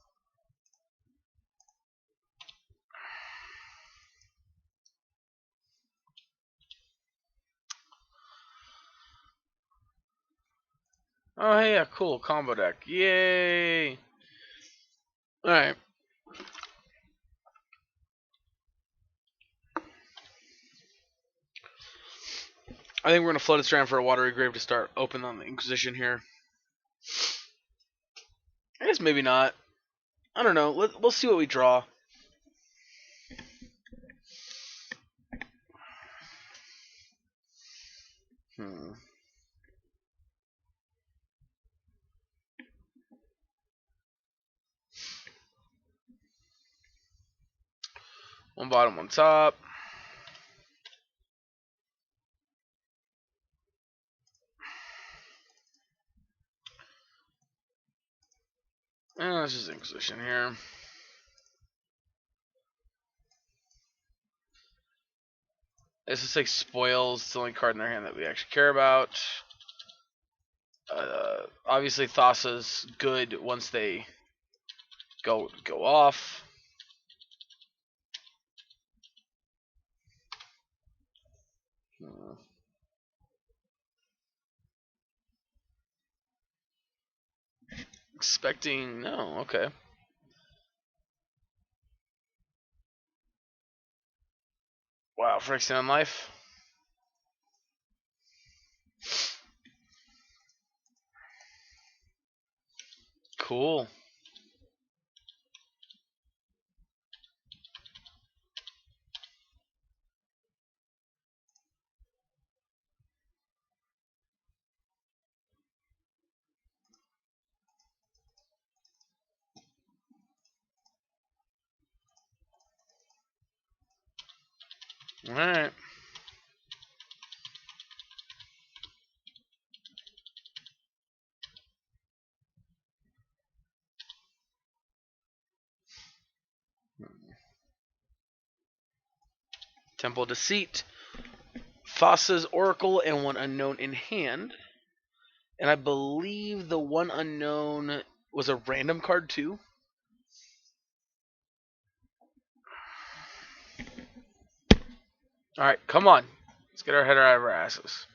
Oh, hey, yeah, cool. Combo deck. Yay! Alright. I think we're going to flood it strand for a watery grave to start open on the Inquisition here. I guess maybe not. I don't know. We'll see what we draw. One bottom, one top. This is Inquisition here. This is like spoils. It's the only card in their hand that we actually care about. Obviously, Thassa's good once they go off. Expecting no, okay. Wow, Friction on life. Cool. All right. Temple Deceit, Thassa's Oracle, and one unknown in hand. And I believe the one unknown was a random card too. All right, come on. Let's get our head out of our asses.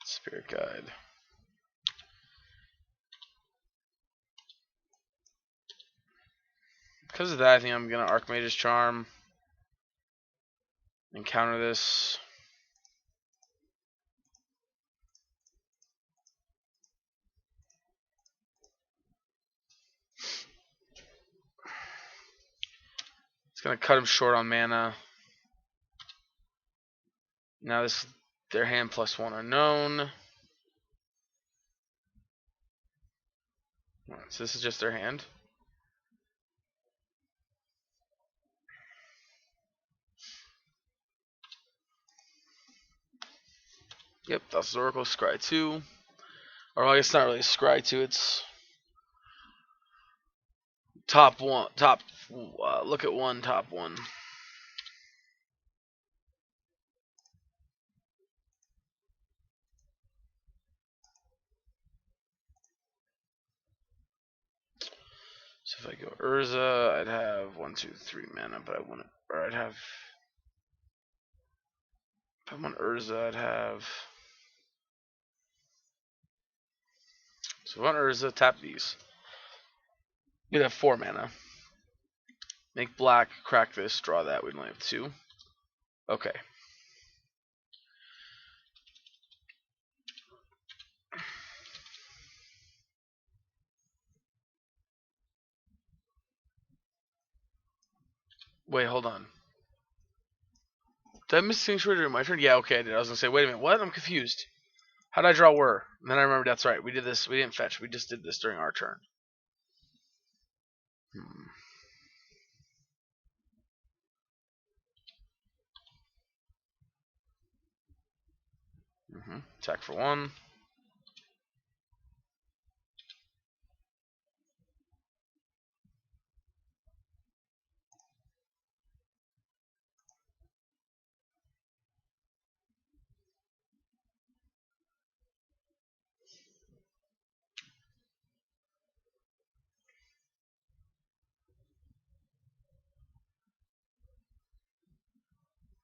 Spirit Guide. Because of that, I think I'm gonna Archmage's Charm and counter this. It's gonna cut him short on mana. Now this their hand plus 1 unknown. Alright, so this is just their hand. Yep, that's Oracle Scry 2. Or well, I guess not really Scry 2, it's top one, look at one, top one. So if I go Urza, I'd have 1, 2, 3 mana, but I wouldn't, or I'd have, if I want Urza, I'd have, so if I want Urza, tap these. You'd have 4 mana. Make black, crack this, draw that, we'd only have 2. Okay. Wait, hold on. Did I miss things during my turn? Yeah, okay, I did. I was gonna say, wait a minute, what? I'm confused. How did I draw Whir? And then I remember that's right. We did this. We didn't fetch. We just did this during our turn. Attack for 1.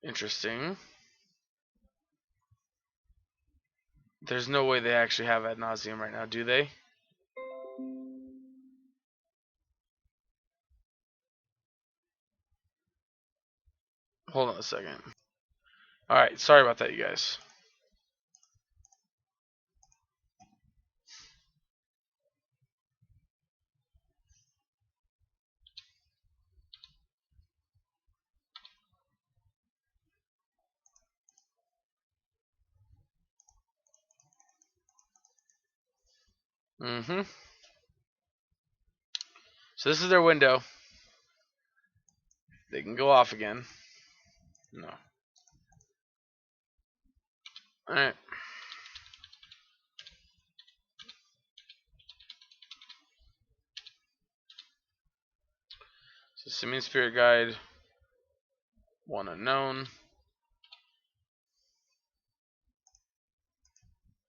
Interesting. There's no way they actually have ad nauseum right now, do they? Hold on a second. Alright, sorry about that, you guys. So this is their window. They can go off again. No. Alright. So Simian Spirit Guide. 1 unknown.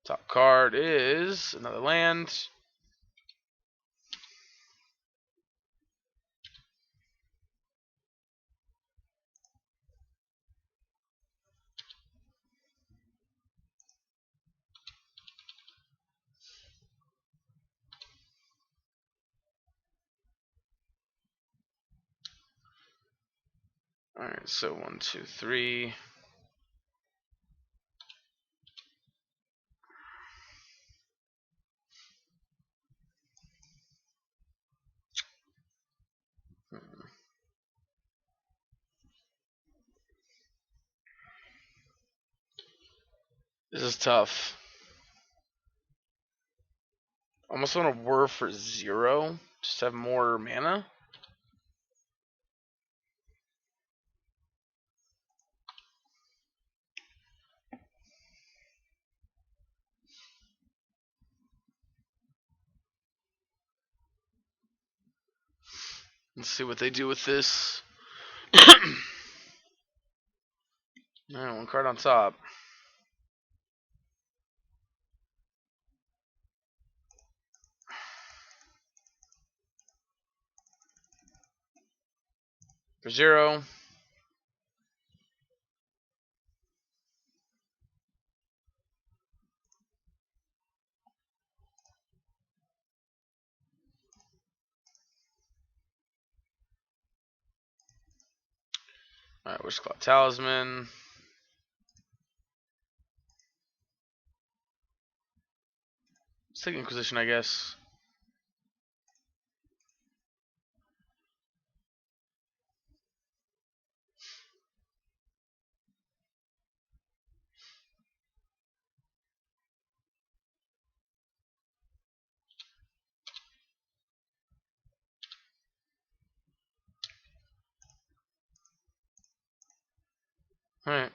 Top card is another land. Alright, so 1, 2, 3. This is tough. Almost want to Whir for 0. Just have more mana. Let's see what they do with this. Alright, 1 card on top. For 0. Alright, Wishclaw Talisman. Let's take Inquisition, I guess. Alright.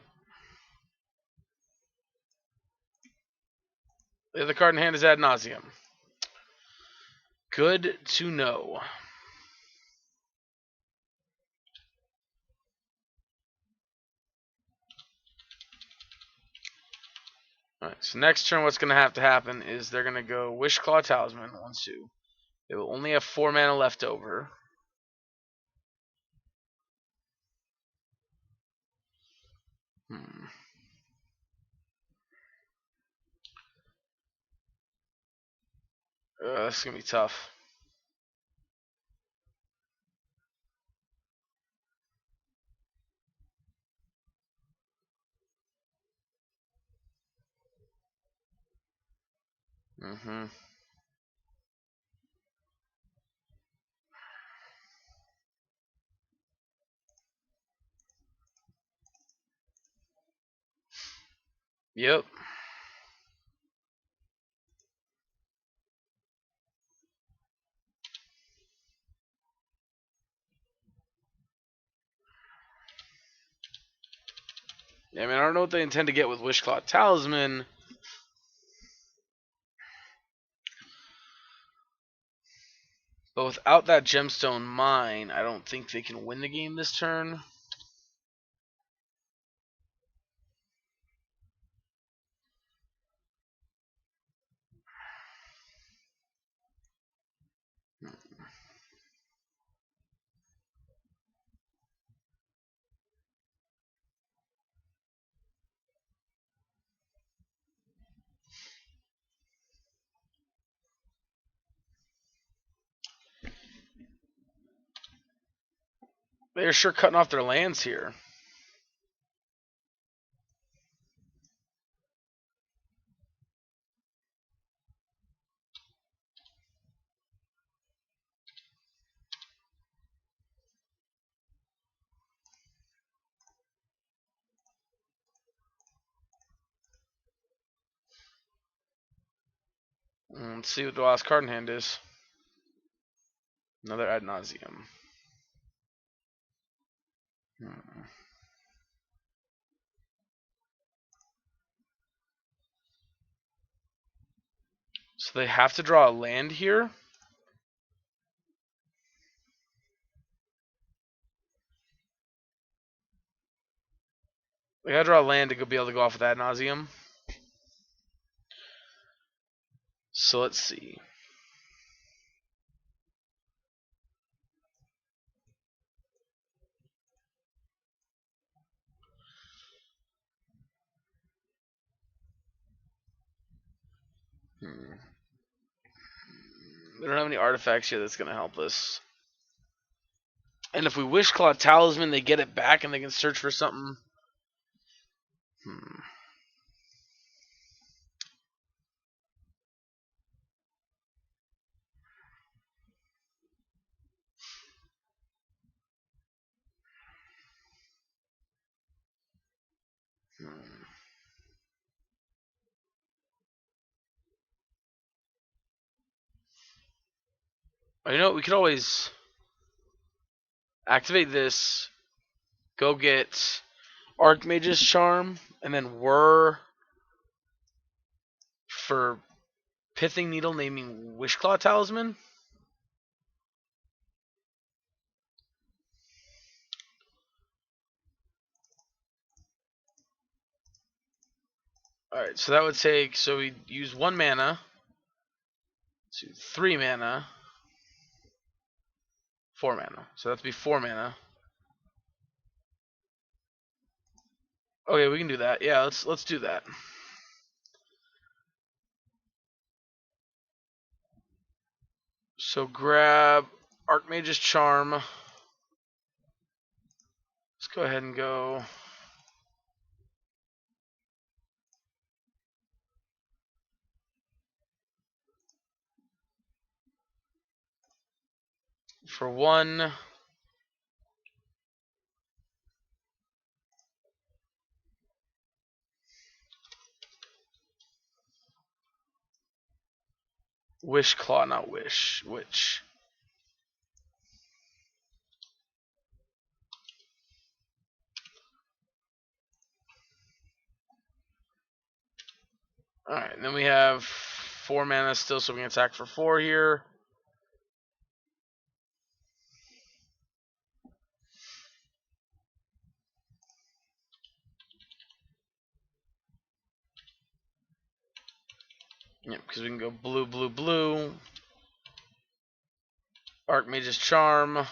The other card in hand is Ad Nauseam. Good to know. Alright, so next turn what's going to happen is they're going to go Wishclaw Talisman, 1-2. They will only have 4 mana left over. This is going to be tough. Yep. Yeah, I mean, I don't know what they intend to get with Wishclaw Talisman. But without that Gemstone Mine, I don't think they can win the game this turn. They're sure cutting off their lands here. Let's see what the last card in hand is. Another Ad Nauseam. So they have to draw a land here. They gotta draw a land to be able to go off with Ad Nauseam. So let's see. They don't have any artifacts here that's going to help us. And if we Wishclaw Talisman, they get it back and they can search for something. You know, we could always activate this, go get Archmage's Charm, and then whir for Pithing Needle, naming Wishclaw Talisman. Alright, so that would take, so we use 1 mana, 2, 3 mana, 4 mana. So that'd be 4 mana. Okay, we can do that. Yeah, let's do that. So grab Archmage's Charm. Let's go ahead and go. For 1. Wish Claw, not Wish. Which? Alright, and then we have 4 mana still, so we can attack for 4 here. Yep, because we can go blue, blue, blue. Archmage's Charm.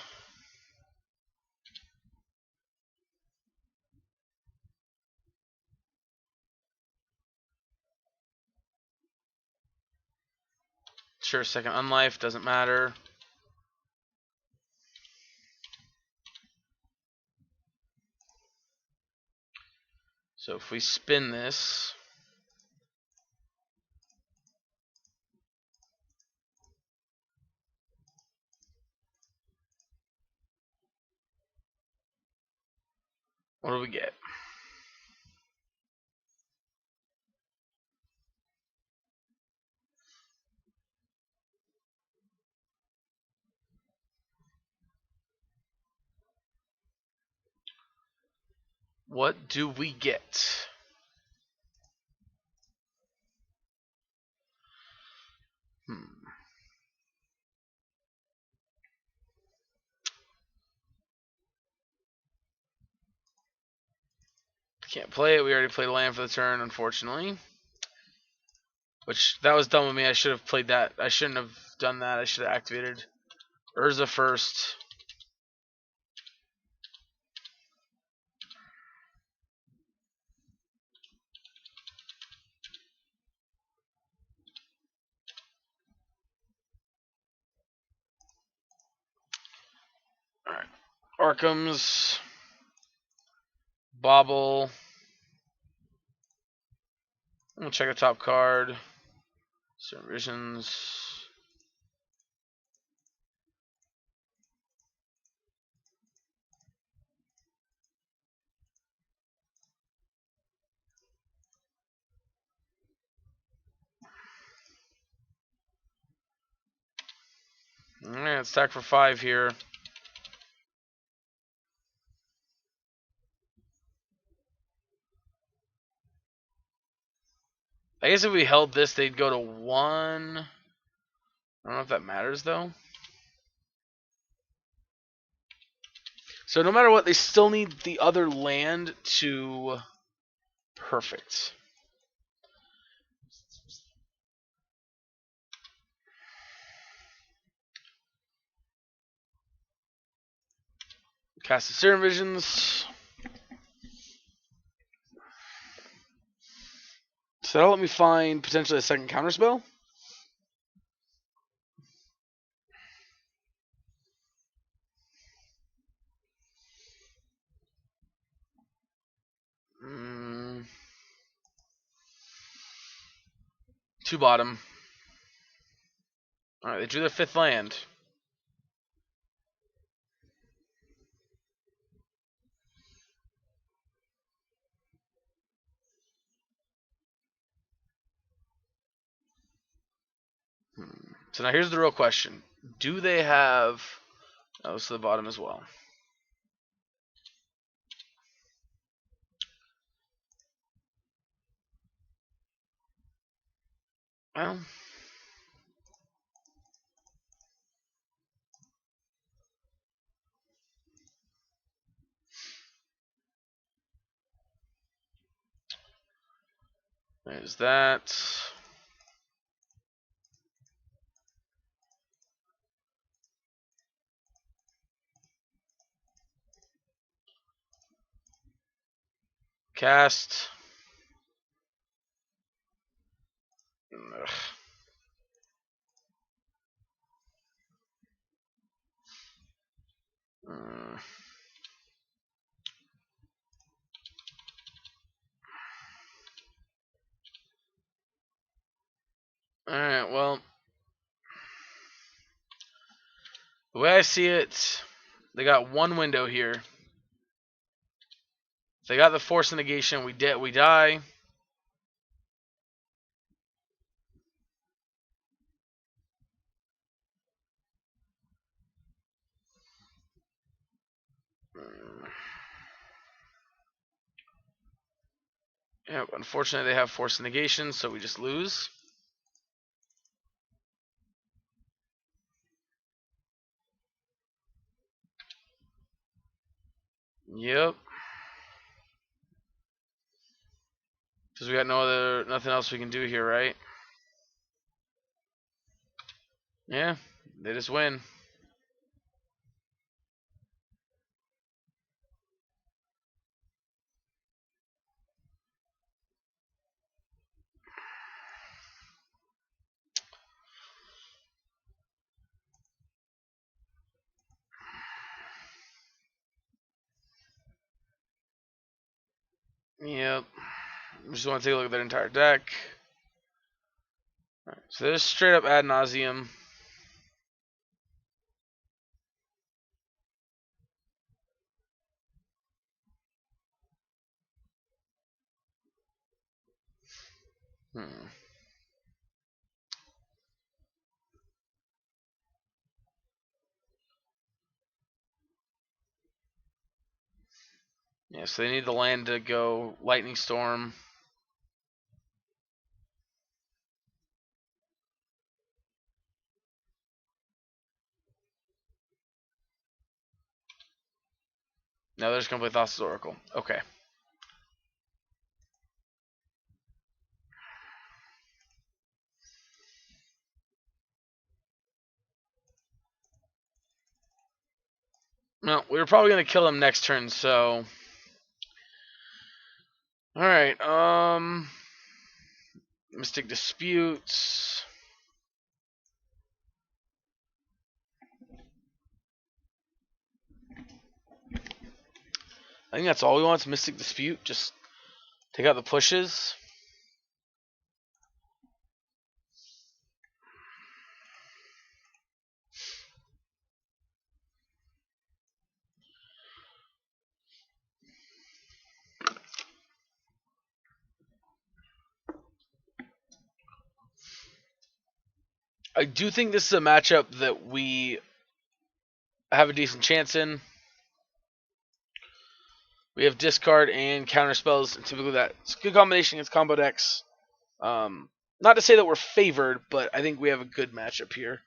Sure, second Unlife, doesn't matter. So if we spin this, what do we get? What do we get? Can't play it. We already played land for the turn, unfortunately. Which, that was dumb of me. I should have played that. I shouldn't have done that. I should have activated Urza first. Alright. Arkham's. Bobble. I'm going to check a top card. Certain visions. Alright, let's stack for 5 here. I guess if we held this, they'd go to 1. I don't know if that matters, though. So no matter what, they still need the other land to perfect. Cast the Serum Visions. So that'll let me find potentially a second counterspell. Two bottom. Alright, they drew their 5th land. So now here's the real question. Do they have... Oh, this is the bottom as well. Well... There's that. Cast. Ugh. The way I see it, they got one window here. If they got the force negation, we die. Yep, unfortunately they have force negation, so we just lose. Yep. Because we got nothing else we can do here, right? Yeah, they just win. Yep. Just want to take a look at their entire deck. Right, so there's straight up ad nauseum. Hmm. Yeah, so they need the land to go lightning storm. No, they're just gonna play Thassa's Oracle. Okay. No, we were probably gonna kill him next turn, so. Alright, Mystic Disputes. I think that's all we want is Mystic Dispute. Just take out the pushes. I do think this is a matchup that we have a decent chance in. We have discard and counter spells, and typically that's a good combination against combo decks. Not to say that we're favored, but I think we have a good matchup here.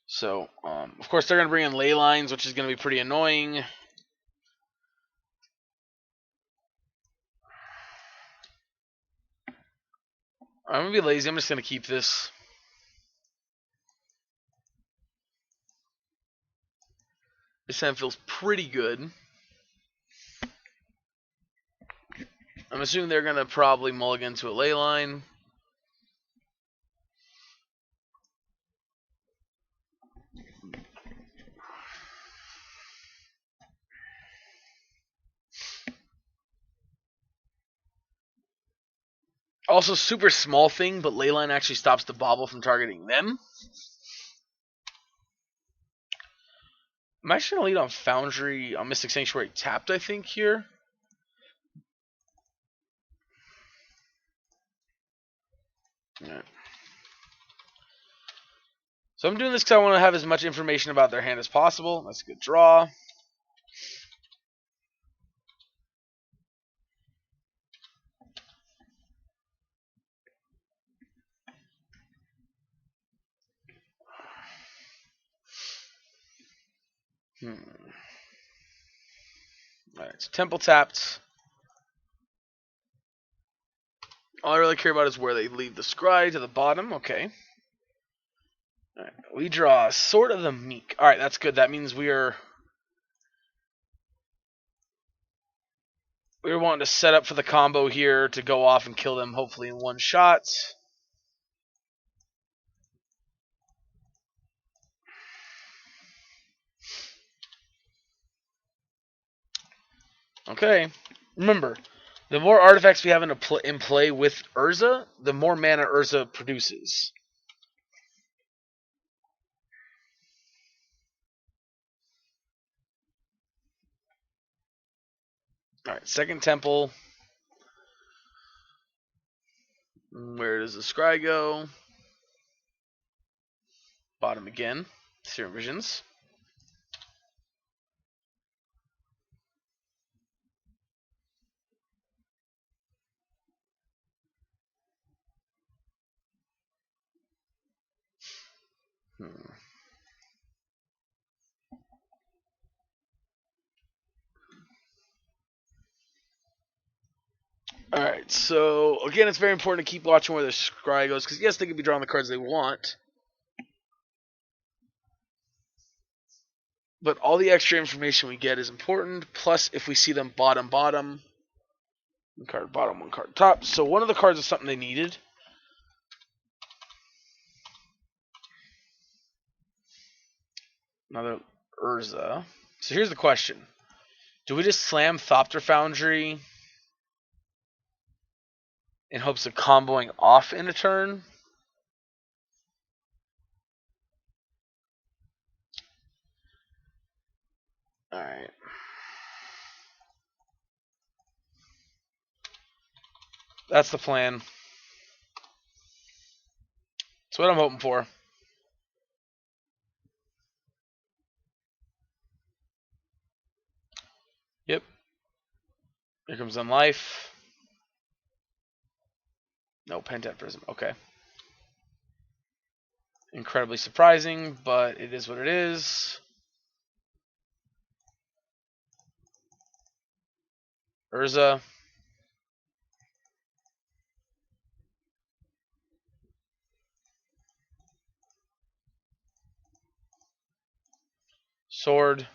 So, of course, they're going to bring in ley lines, which is going to be pretty annoying. I'm going to be lazy. I'm just going to keep this. This hand feels pretty good. I'm assuming they're going to probably mulligan to a ley line. Also, super small thing, but Leyline actually stops the bobble from targeting them. I'm actually going to lead on Foundry on Mystic Sanctuary tapped, I think, here. Right. So I'm doing this because I want to have as much information about their hand as possible. That's a good draw. Alright, so Temple tapped. All I really care about is where they leave the scry to the bottom. Okay. Alright, we draw Sword of the Meek. Alright, that's good. That means we're wanting to set up for the combo here to go off and kill them, hopefully in one shot. Okay. Remember, the more artifacts we have in play with Urza, the more mana Urza produces. Alright, second temple. Where does the scry go? Bottom again. Serum Visions. Alright, so again, it's very important to keep watching where the scry goes, because yes, they could be drawing the cards they want, but all the extra information we get is important, plus if we see them bottom, one card bottom, one card top. So one of the cards is something they needed. Another Urza. So here's the question. Do we just slam Thopter Foundry in hopes of comboing off in a turn? Alright. That's the plan. That's what I'm hoping for. Yep. Here comes Unlife. No, Pentat Prism. Okay. Incredibly surprising, but it is what it is. Urza. Sword.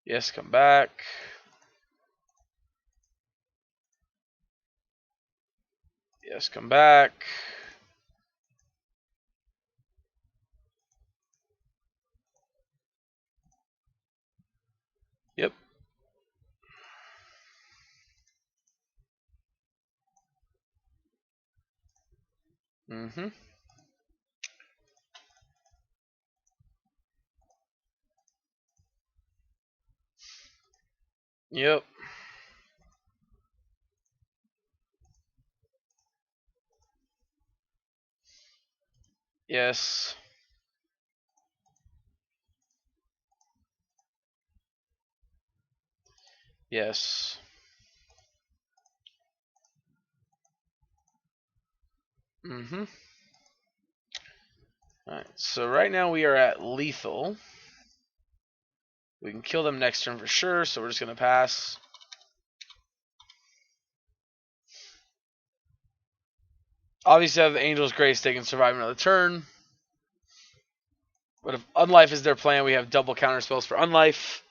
Yes, come back. Yes, come back. Yep. Mm-hmm. Yep. Yes. Yes. Mm-hmm. Alright, so right now we are at lethal. We can kill them next turn for sure, so we're just going to pass. Obviously, I have the Angel's Grace, they can survive another turn. But if Unlife is their plan, we have double counter spells for Unlife.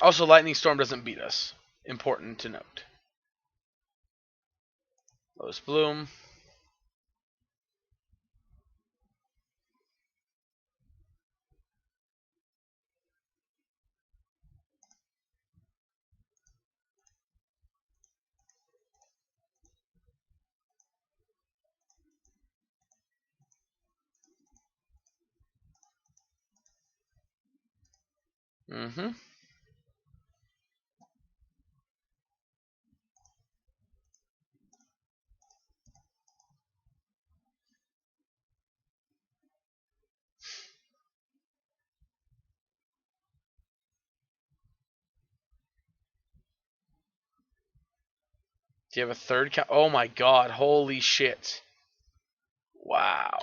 Also, Lightning Storm doesn't beat us. Important to note. Lotus Bloom. Mm-hmm. Do you have a third count? Oh my god, holy shit. Wow.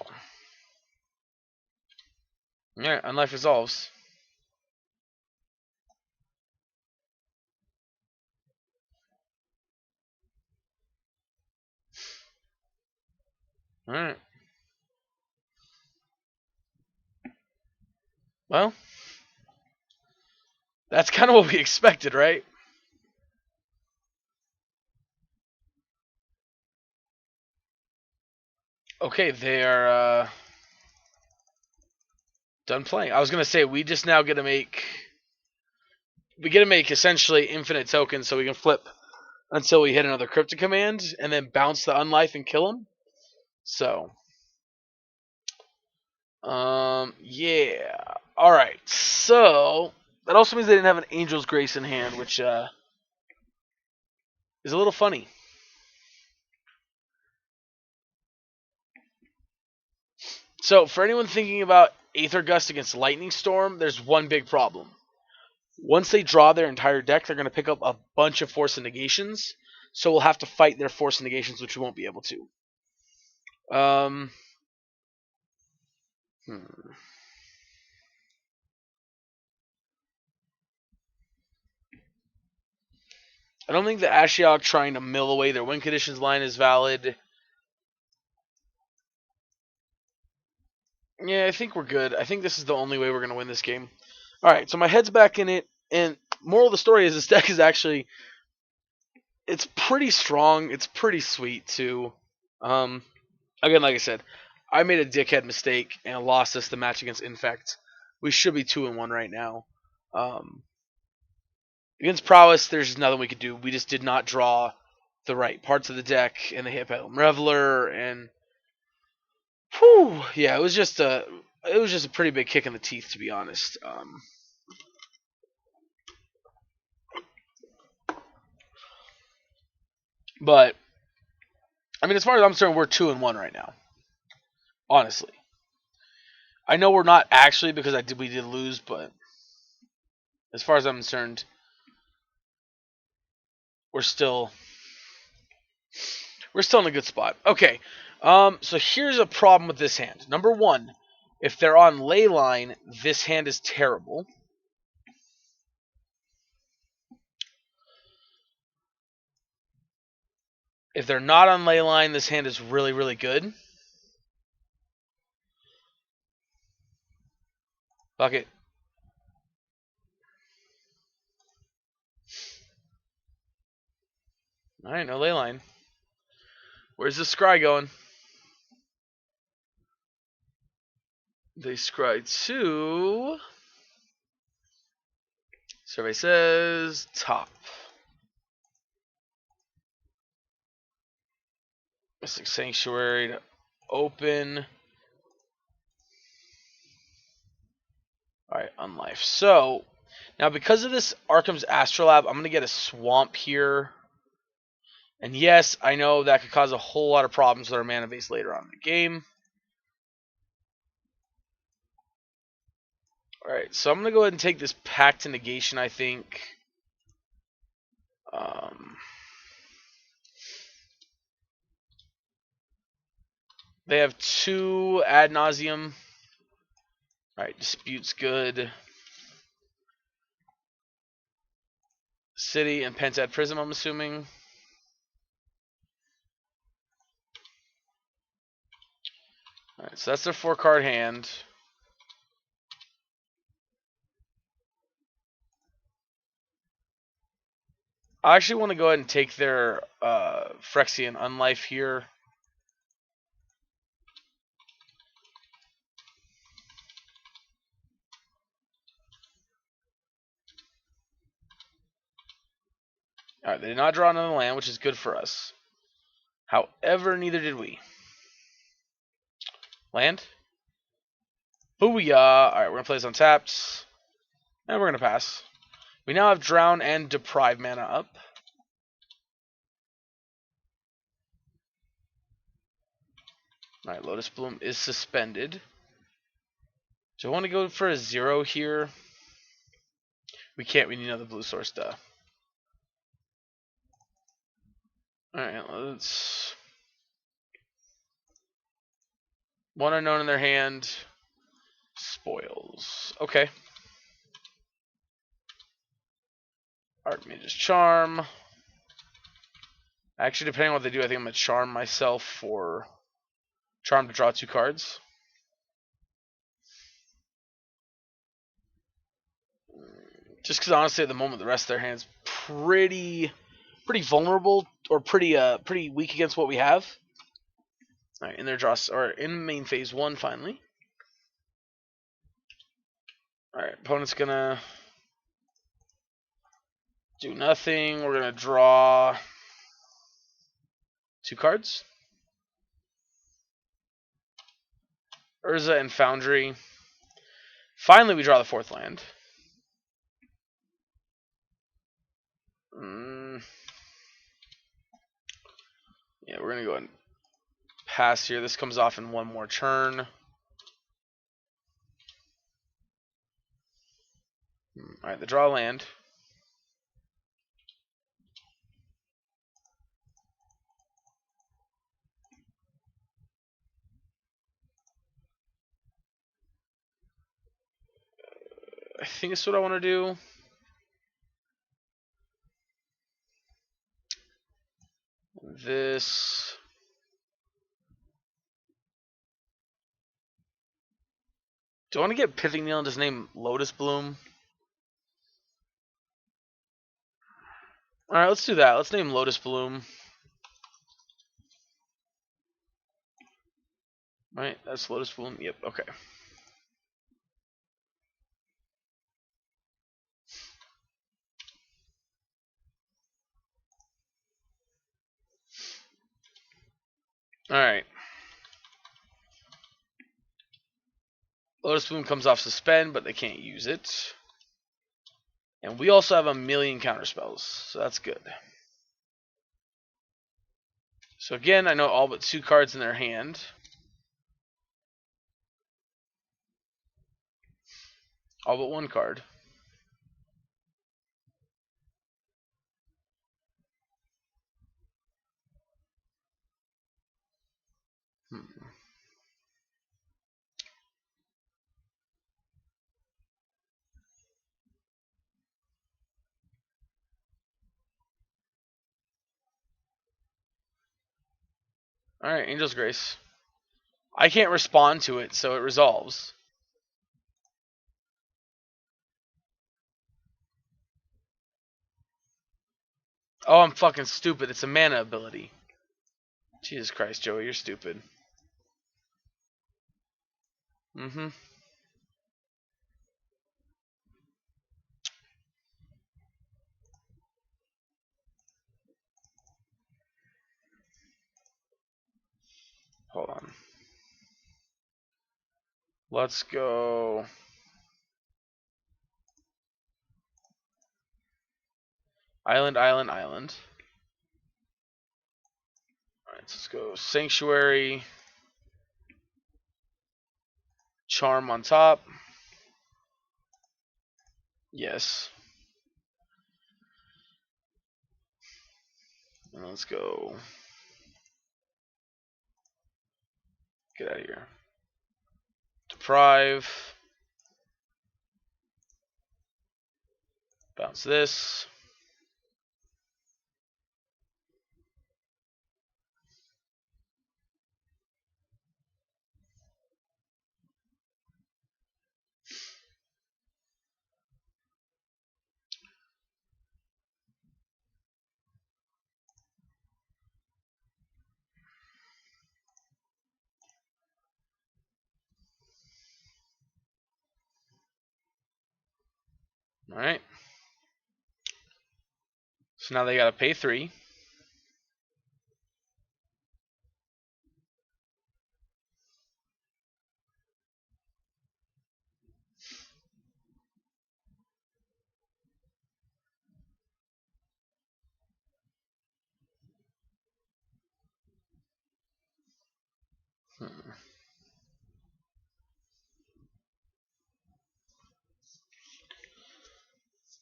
Alright, Unlife resolves. Alright. Well, that's kind of what we expected, right? Okay, they are done playing. I was gonna say we just now get to make essentially infinite tokens so we can flip until we hit another cryptic command and then bounce the unlife and kill them. So, yeah. All right. So that also means they didn't have an Angel's Grace in hand, which is a little funny. So for anyone thinking about Aether Gust against Lightning Storm, there's one big problem. Once they draw their entire deck, they're going to pick up a bunch of Force and Negations. So we'll have to fight their Force and Negations, which we won't be able to. Um, hmm. I don't think the Ashiok trying to mill away their win conditions line is valid. Yeah, I think we're good. I think this is the only way we're going to win this game. All right, so my head's back in it, and moral of the story is this deck is actually it's pretty strong. It's pretty sweet too. Um, Again, like I said, I made a dickhead mistake and lost us the match against Infect. We should be 2-1 right now. Um, Against Prowess, there's nothing we could do. We just did not draw the right parts of the deck, and they hit Bedlam Reveler, and whew, yeah, it was just a pretty big kick in the teeth, to be honest. But I mean, as far as I'm concerned, we're 2-1 right now. Honestly, I know we're not actually because we did lose, but as far as I'm concerned, we're still in a good spot. Okay, so here's a problem with this hand. Number one, if they're on Leyline, this hand is terrible. If they're not on Leyline, this hand is really, really good. Fuck it. Alright, no Leyline. Where's the Scry going? They Scry to... Survey says top. Mystic Sanctuary to open. Alright, unlife. So, now because of this Arkham's Astrolabe, I'm going to get a Swamp here. And yes, I know that could cause a whole lot of problems with our mana base later on in the game. Alright, so I'm going to go ahead and take this Pact to Negation, I think. They have 2 Ad Nauseum. Alright, Dispute's good. City and Pentad Prism, I'm assuming. Alright, so that's their 4-card hand. I actually want to go ahead and take their Phyrexian Unlife here. Alright, they did not draw another land, which is good for us. However, neither did we. Land? Booyah! Alright, we're going to play this untapped. And we're going to pass. We now have Drown and Deprive mana up. Alright, Lotus Bloom is suspended. Do I want to go for a 0 here? We can't, we need another blue source, duh. Alright, let's... 1 unknown in their hand. Spoils. Okay. Archmage's Charm. Actually, depending on what they do, I think I'm going to charm myself for Charm to draw 2 cards. Just because honestly, at the moment, the rest of their hand's pretty vulnerable or pretty weak against what we have. All right, in their draw or in main phase 1 finally. All right, opponent's gonna do nothing. We're gonna draw 2 cards. Urza and Foundry. Finally, we draw the 4th land. Yeah, we're gonna go ahead and pass here. This comes off in 1 more turn. Alright, the draw land. I think that's what I want to do. This. Do I want to get Pithing Needle and just name Lotus Bloom? Alright, let's do that. Let's name Lotus Bloom. Right, that's Lotus Bloom. Yep, okay. Alright. Lotus Bloom comes off suspend, but they can't use it. And we also have a million counterspells, so that's good. So again, I know all but 2 cards in their hand. All but 1 card. Alright, Angel's Grace. I can't respond to it, so it resolves. Oh, I'm fucking stupid. It's a mana ability. Jesus Christ, Joey, you're stupid. Mm-hmm. Hold on. Let's go. Island, island, island. Alright, let's go Sanctuary. Charm on top. Yes. And let's go. Get out of here. Deprive. Bounce this. Alright. So now they gotta pay 3.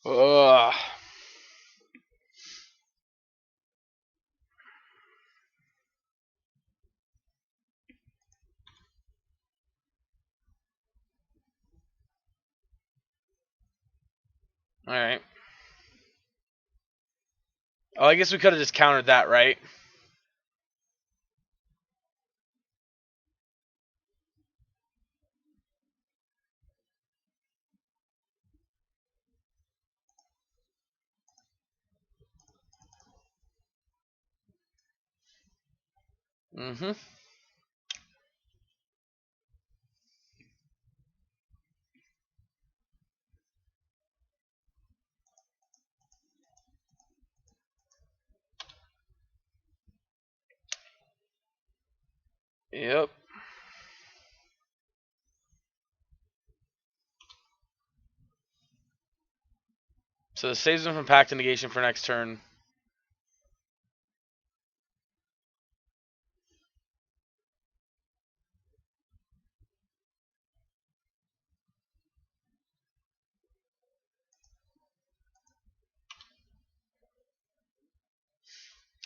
Ugh. Alright. Oh, I guess we could have just countered that, right? Mm-hmm. Yep. So this saves him from pact and negation for next turn.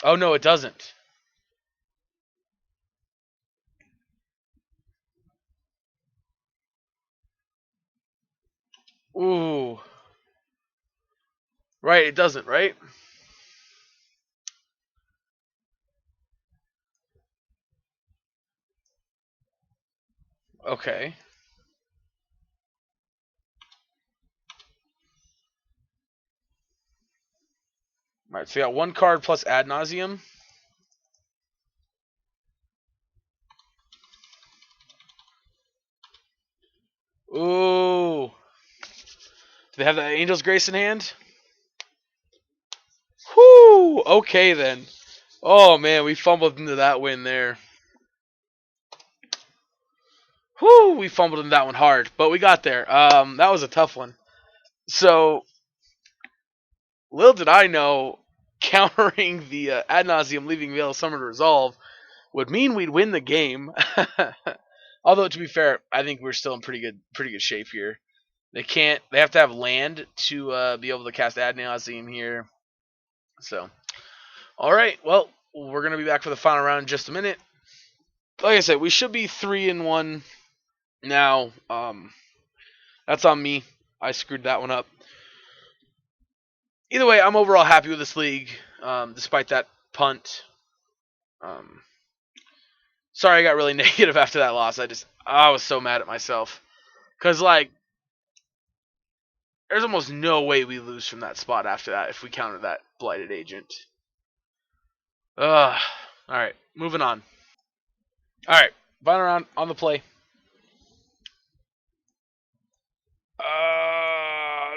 Oh no, it doesn't. Ooh. Right, it doesn't, right? Okay. Alright, so you got one card plus ad nauseum. Ooh. Do they have the Angel's Grace in hand? Whoo! Okay then. Oh man, we fumbled into that win there. Whoo! We fumbled into that one hard, but we got there. That was a tough one. So, little did I know, countering the ad nauseum, leaving Veil of Summer to resolve would mean we'd win the game. Although to be fair, I think we're still in pretty good shape here. They can't. They have to have land to be able to cast ad nauseum here. So, all right. Well, we're gonna be back for the final round in just a minute. Like I said, we should be 3-1 now. That's on me. I screwed that one up. Either way, I'm overall happy with this league, despite that punt. Um, sorry, I got really negative after that loss. I was so mad at myself because like there's almost no way we lose from that spot after that if we counter that blighted agent. Ugh. All right, moving on. All right, final round on the play.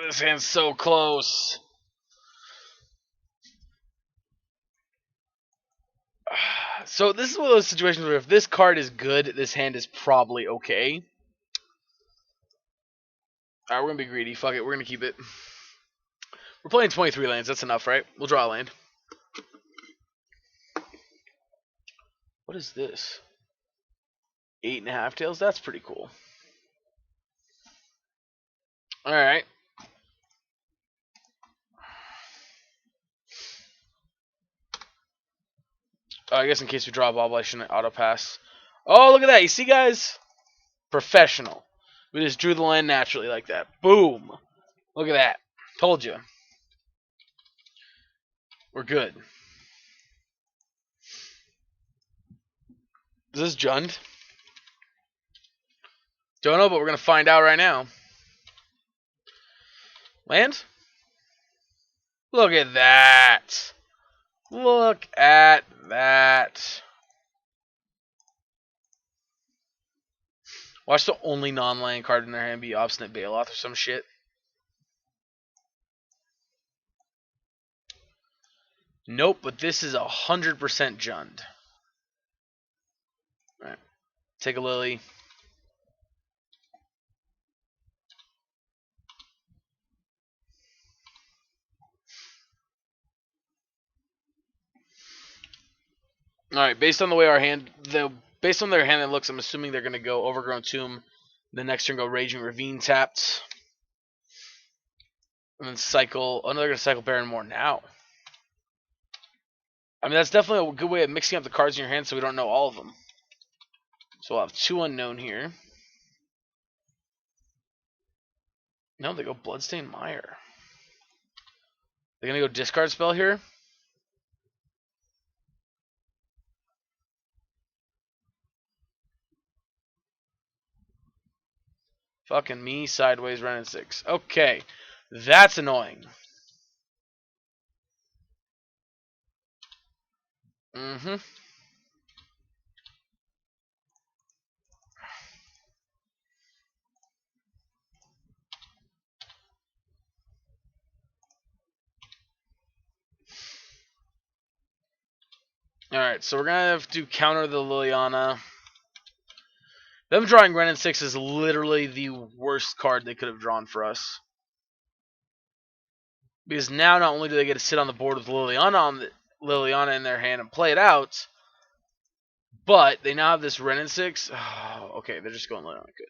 This hand's so close. So this is one of those situations where if this card is good, this hand is probably okay. Alright, we're gonna be greedy. Fuck it, we're gonna keep it. We're playing 23 lanes, that's enough, right? We'll draw a land. What is this? 8.5 tails? That's pretty cool. Alright. I guess in case we draw a bobble, I shouldn't auto pass. Oh, look at that. You see, guys? Professional. We just drew the land naturally like that. Boom. Look at that. Told you. We're good. Is this Jund? Don't know, but we're going to find out right now. Land? Look at that. Look at that. Watch the only non-land card in their hand be Obstinate Bailoff or some shit. Nope, but this is 100% Jund. Alright. Take a Lily. Alright, based on the way our hand based on their hand it looks, I'm assuming they're gonna go Overgrown Tomb. The next turn go Raging Ravine tapped. And then cycle they're gonna cycle Barrenmore now. I mean that's definitely a good way of mixing up the cards in your hand so we don't know all of them. So we'll have 2 unknown here. No, they go Bloodstained Mire. They're gonna go discard spell here. Fucking me, sideways, running 6. Okay. That's annoying. Mm-hmm. Alright, so we're going to have to counter the Liliana. Them drawing Ren and 6 is literally the worst card they could have drawn for us. Because now not only do they get to sit on the board with Liliana in their hand and play it out, but they now have this Ren and 6. Oh, okay, they're just going Liliana. Good.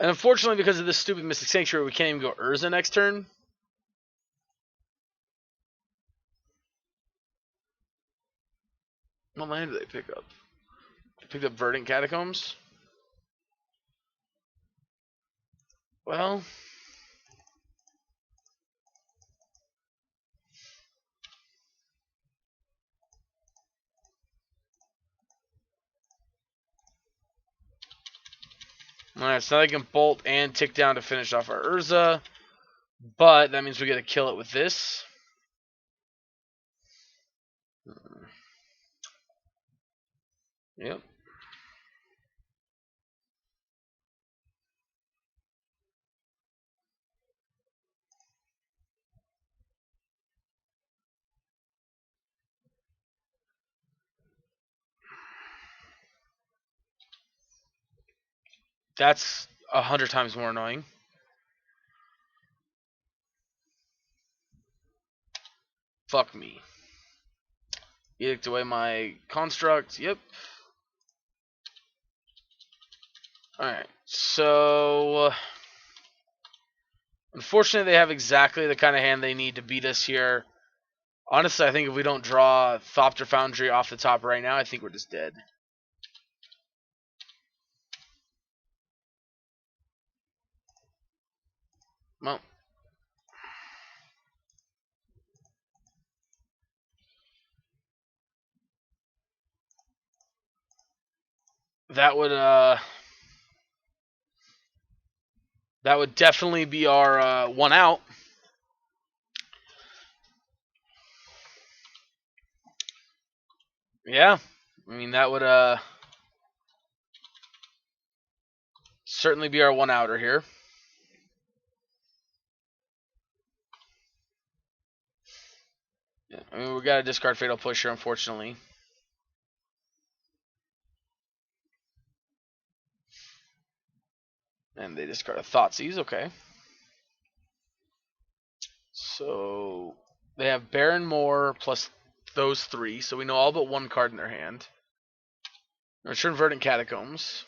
And unfortunately, because of this stupid Mystic Sanctuary, we can't even go Urza next turn. What land did they pick up? They picked up Verdant Catacombs. Well, alright, so now they can bolt and tick down to finish off our Urza. But that means we get to kill it with this. Yep. That's 100 times more annoying. Fuck me. Edict away my construct. Yep. Alright, so unfortunately they have exactly the kind of hand they need to beat us here. Honestly, I think if we don't draw Thopter Foundry off the top right now, I think we're just dead. Well, that would definitely be our one out. Yeah, I mean that would certainly be our one outer here. Yeah, I mean we got to discard Fatal Push here, unfortunately. And they discard a Thoughtseize, okay. So they have Baron Moore plus those three, so we know all but one card in their hand. Return Verdant Catacombs.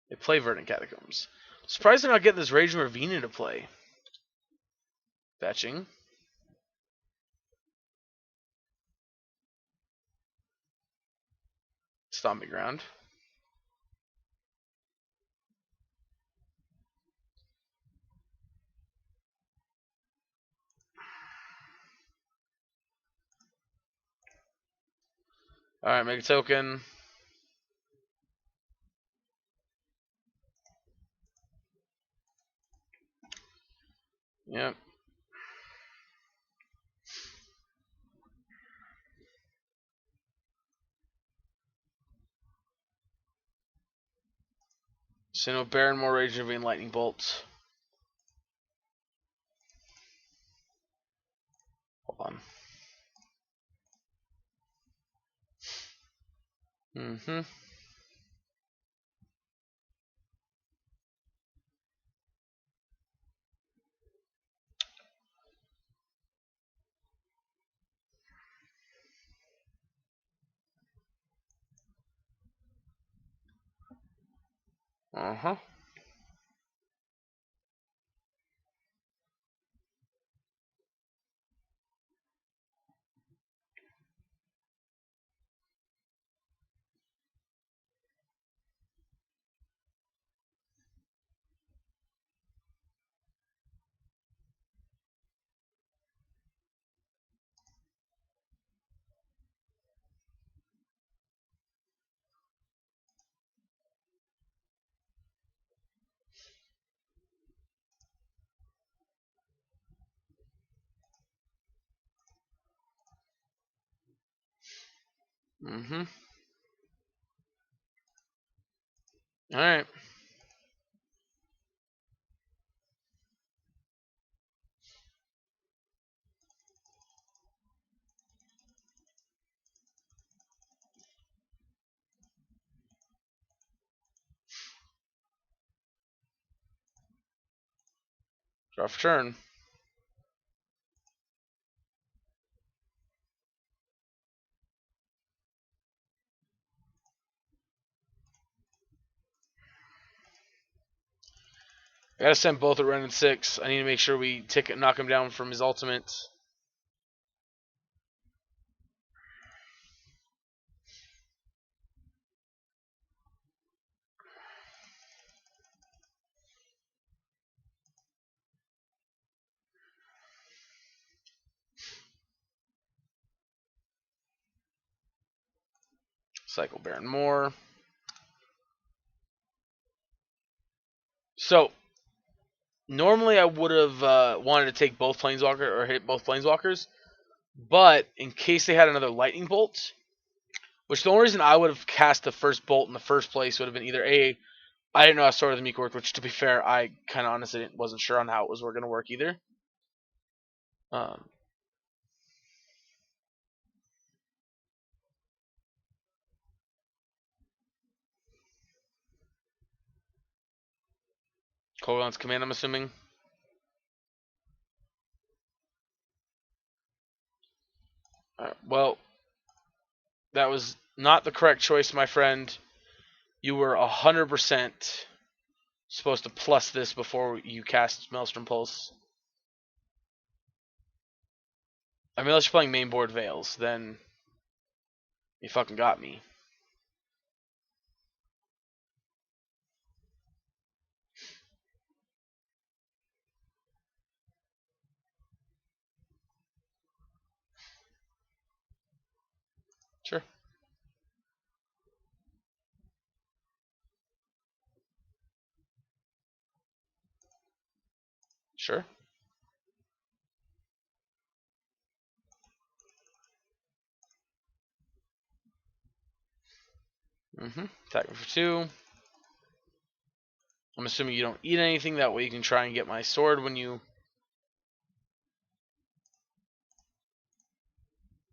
They play Verdant Catacombs. Surprised they're not getting this Raging Ravine into play. Fetching. Stomping Ground. Alright, make a token. Yep. So no Baron Moore, Raging Ravine, Lightning Bolt. Hold on. Mm-hmm. Uh-huh. Mm-hmm. Alright. Draw for turn. I gotta send both at Ren and 6. I need to make sure we knock him down from his ultimate. Cycle Baron more. So, normally I would have wanted to take both Planeswalker or hit both Planeswalkers, but in case they had another Lightning Bolt, which the only reason I would have cast the first bolt in the first place would have been either A, I didn't know how Sword of the Meek worked, which to be fair, I kind of honestly wasn't sure on how it was going to work either. Um, Kolaghan's Command, I'm assuming. Well, that was not the correct choice, my friend. You were 100% supposed to plus this before you cast Maelstrom Pulse. I mean, unless you're playing mainboard Veils, then you fucking got me. Sure. Sure. Mm-hmm. Attack me for 2. I'm assuming you don't eat anything. That way you can try and get my sword when you...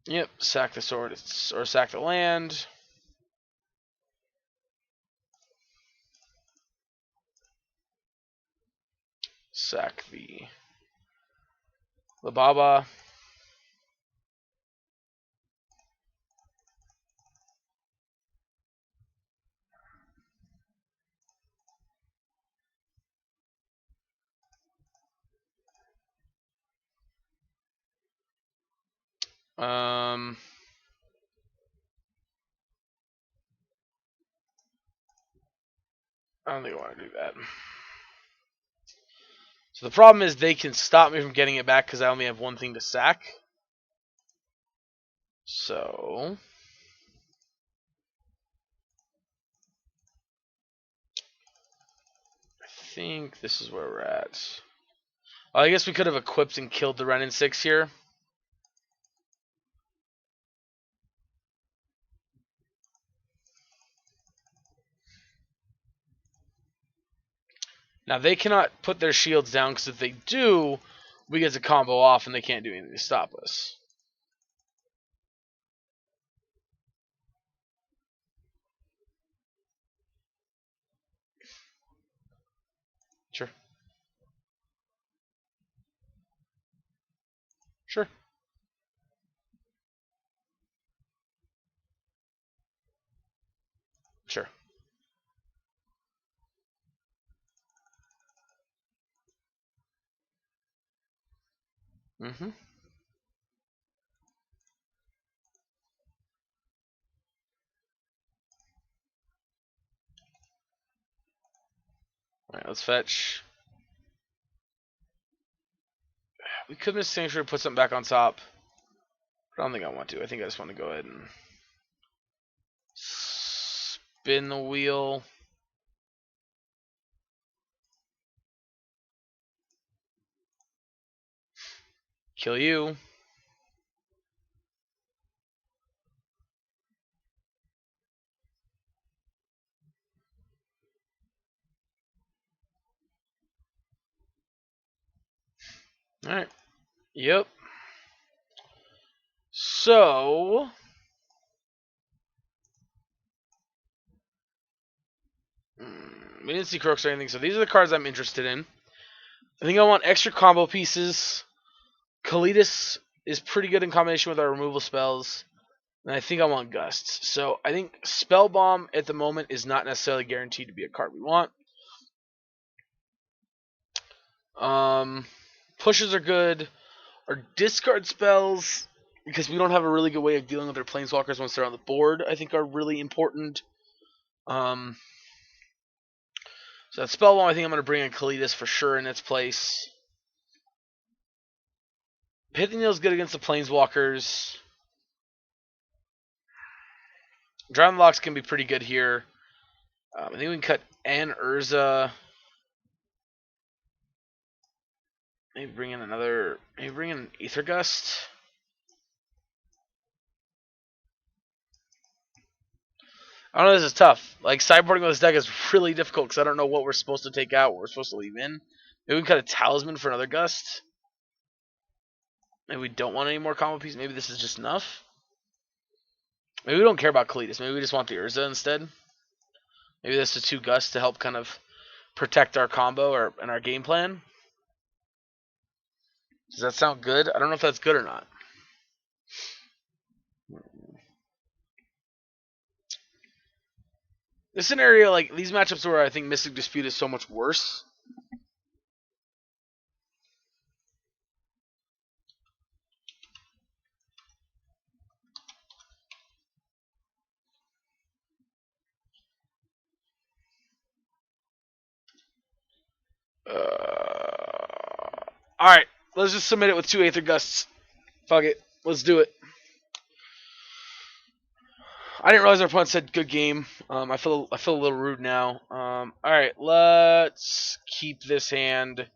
Yep. Sack the sword. Or sack the land. Sack the Lababa. Um... I don't think I want to do that. So the problem is they can stop me from getting it back because I only have one thing to sack. So... I think this is where we're at. I guess we could have equipped and killed the Ren and 6 here. Now they cannot put their shields down because if they do, we get to combo off and they can't do anything to stop us. Sure. Sure. Sure. Mm-hmm. Alright, let's fetch. We could miss Sanctuary, put something back on top. But I don't think I want to. I think I just want to go ahead and spin the wheel. Kill you. Alright. Yep. So... we didn't see Crooks or anything, so these are the cards I'm interested in. I think I want extra combo pieces. Kalidas is pretty good in combination with our removal spells. And I think I want Gusts. So I think Spell Bomb at the moment is not necessarily guaranteed to be a card we want. Pushes are good. Our discard spells, because we don't have a really good way of dealing with our planeswalkers once they're on the board, I think are really important. So that Spell Bomb, I think I'm going to bring in Kalidas for sure in its place. Pithing Needle is good against the planeswalkers. Drown Locks can be pretty good here. I think we can cut an Urza. Maybe bring in another. Maybe bring in an Aether Gust. I don't know. This is tough. Like sideboarding with this deck is really difficult because I don't know what we're supposed to take out, what we're supposed to leave in. Maybe we can cut a Talisman for another Gust. Maybe we don't want any more combo pieces. Maybe this is just enough. Maybe we don't care about Kalidas. Maybe we just want the Urza instead. Maybe this is 2 Gusts to help kind of protect our combo and our game plan. Does that sound good? I don't know if that's good or not. This scenario, like these matchups where I think Mystic Dispute is so much worse. Alright, let's just submit it with 2 Aether Gusts. Fuck it. Let's do it. I didn't realize our opponent said good game. I feel a little rude now. Alright, let's keep this hand.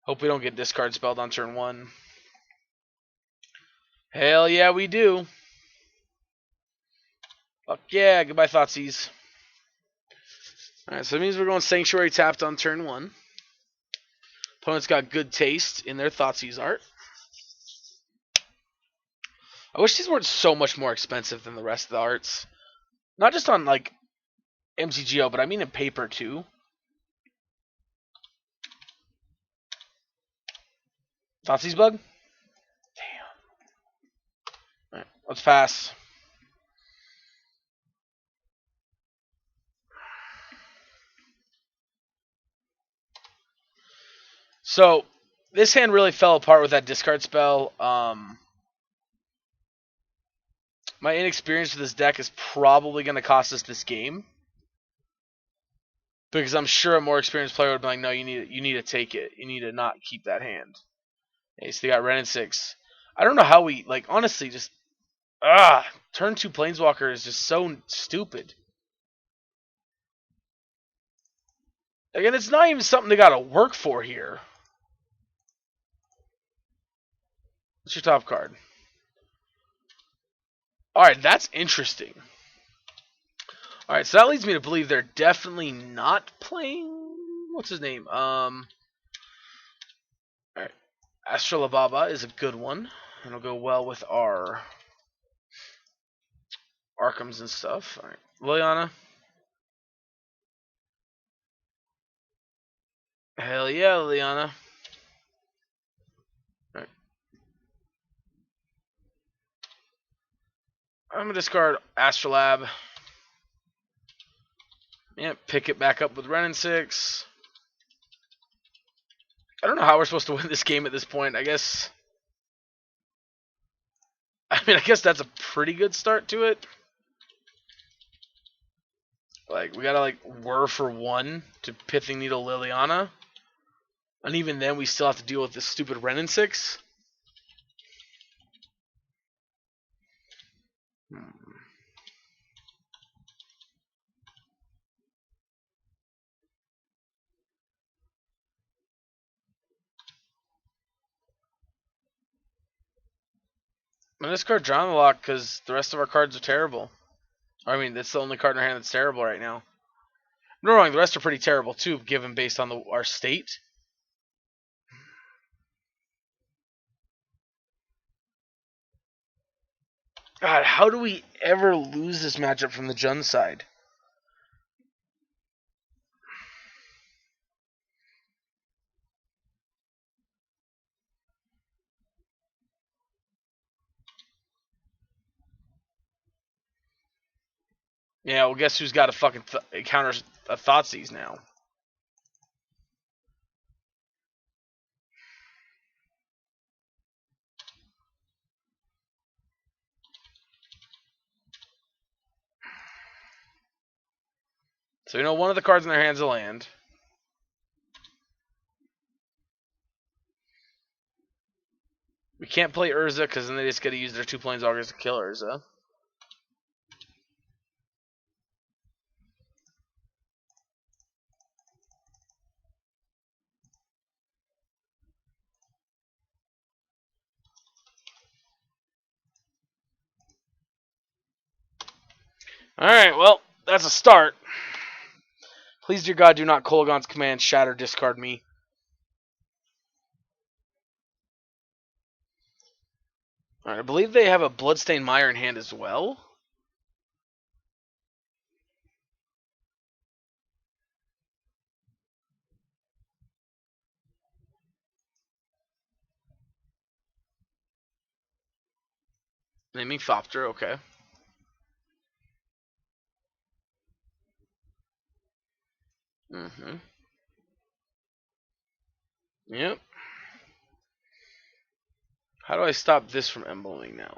Hope we don't get discard spelled on turn 1. Hell yeah, we do. Fuck yeah, goodbye Thoughtseize. Alright, so that means we're going Sanctuary tapped on turn 1. Opponent's got good taste in their Thoughtseize art. I wish these weren't so much more expensive than the rest of the arts. Not just on, like, MTGO, but I mean in paper, too. Thoughtseize bug? Damn. Alright, let's pass. So, this hand really fell apart with that discard spell. My inexperience with this deck is probably going to cost us this game. Because I'm sure a more experienced player would be like, no, you need to take it. You need to not keep that hand. Okay, so they got Ren and 6. I don't know how we, like, honestly, just, turn 2 Planeswalker is just so stupid. Again, it's not even something they got to work for here. What's your top card? Alright, that's interesting. Alright, so that leads me to believe they're definitely not playing... What's his name? Alright. Astrolababa is a good one. And it'll go well with our... Arkhams and stuff. Alright. Liliana. Hell yeah, Liliana. Alright. I'm gonna discard Astrolab. Yeah, pick it back up with Ren and 6. I don't know how we're supposed to win this game at this point. I guess that's a pretty good start to it. Like, we gotta, like, whir for 1 to Pithing Needle Liliana. And even then, we still have to deal with this stupid Ren and 6. I'm gonna discard Drown the Lock because the rest of our cards are terrible. I mean, that's the only card in our hand that's terrible right now. No wrong, the rest are pretty terrible too, given based on our state. God, how do we ever lose this matchup from the Jun side? Yeah, well, guess who's got a fucking counter a Thoughtseize now? So, one of the cards in their hands will land. We can't play Urza because then they just got to use their 2 Planeswalkers to kill Urza. Alright, well, that's a start. Please, dear God, do not Kolaghan's Command Shatter discard me. Alright, I believe they have a Bloodstained Mire in hand as well. Naming Thopter, okay. Mm-hmm. Yep. How do I stop this from embleming now?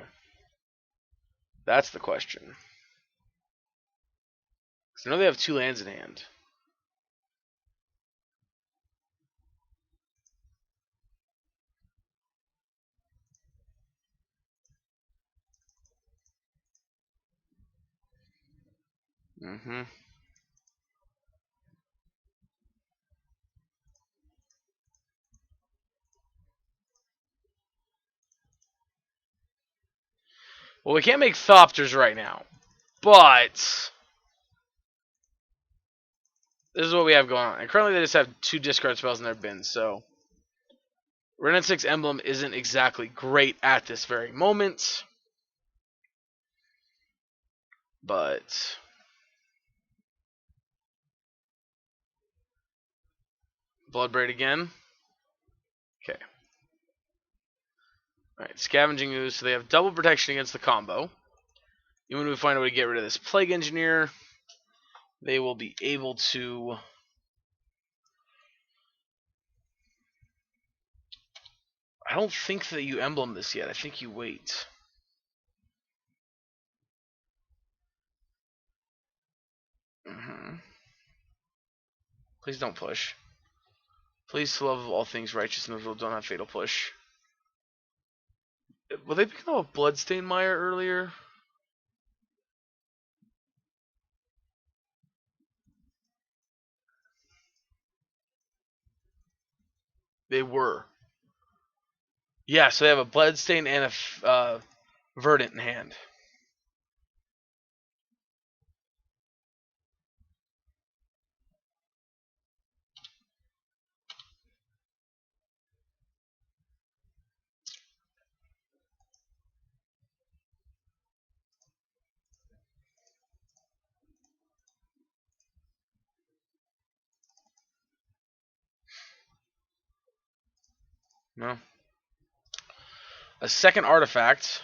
That's the question. Because I know they have 2 lands in hand. Mm-hmm. Well, we can't make Thopters right now. But this is what we have going on. And currently they just have 2 discard spells in their bin, so Renin 6 Emblem isn't exactly great at this very moment. But Bloodbraid again. Okay. Alright, Scavenging Ooze, so they have double protection against the combo. Even if we find a way to get rid of this Plague Engineer, they will be able to... I don't think that you emblem this yet. I think you wait. Mm-hmm. Please don't push. Please, to love of all things righteous, don't have Fatal Push. Will they become a Bloodstained Mire earlier? They were. Yeah, so they have a Bloodstain and a Verdant in hand. No. A second artifact.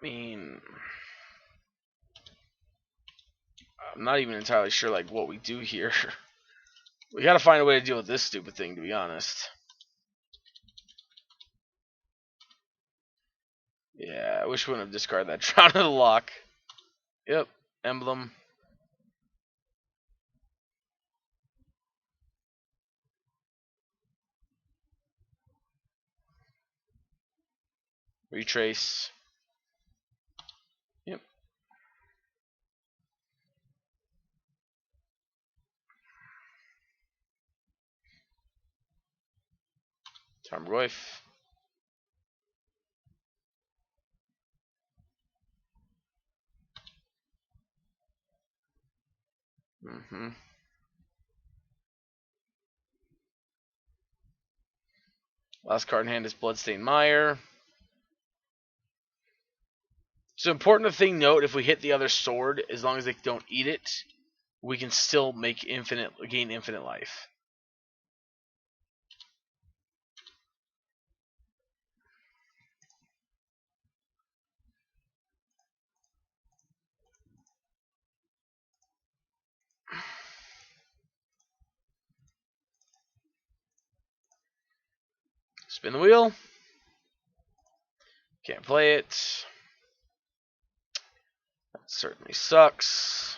I mean, I'm not even entirely sure like what we do here. We gotta find a way to deal with this stupid thing, to be honest. Yeah, I wish we wouldn't have discarded that Drown of the Lock. Yep, Emblem. Retrace. Yep. Tarmogoyf. Mm-hmm. Last card in hand is Bloodstained Mire. It's an important thing note, if we hit the other sword, as long as they don't eat it, we can still gain infinite life. Spin the wheel. Can't play it. That certainly sucks.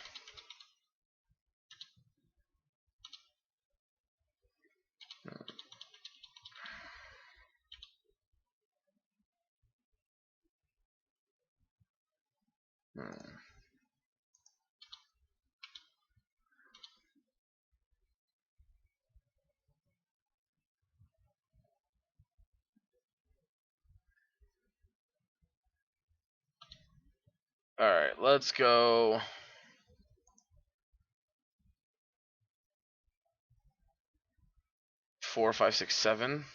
Alright, let's go. Four, five, six, seven.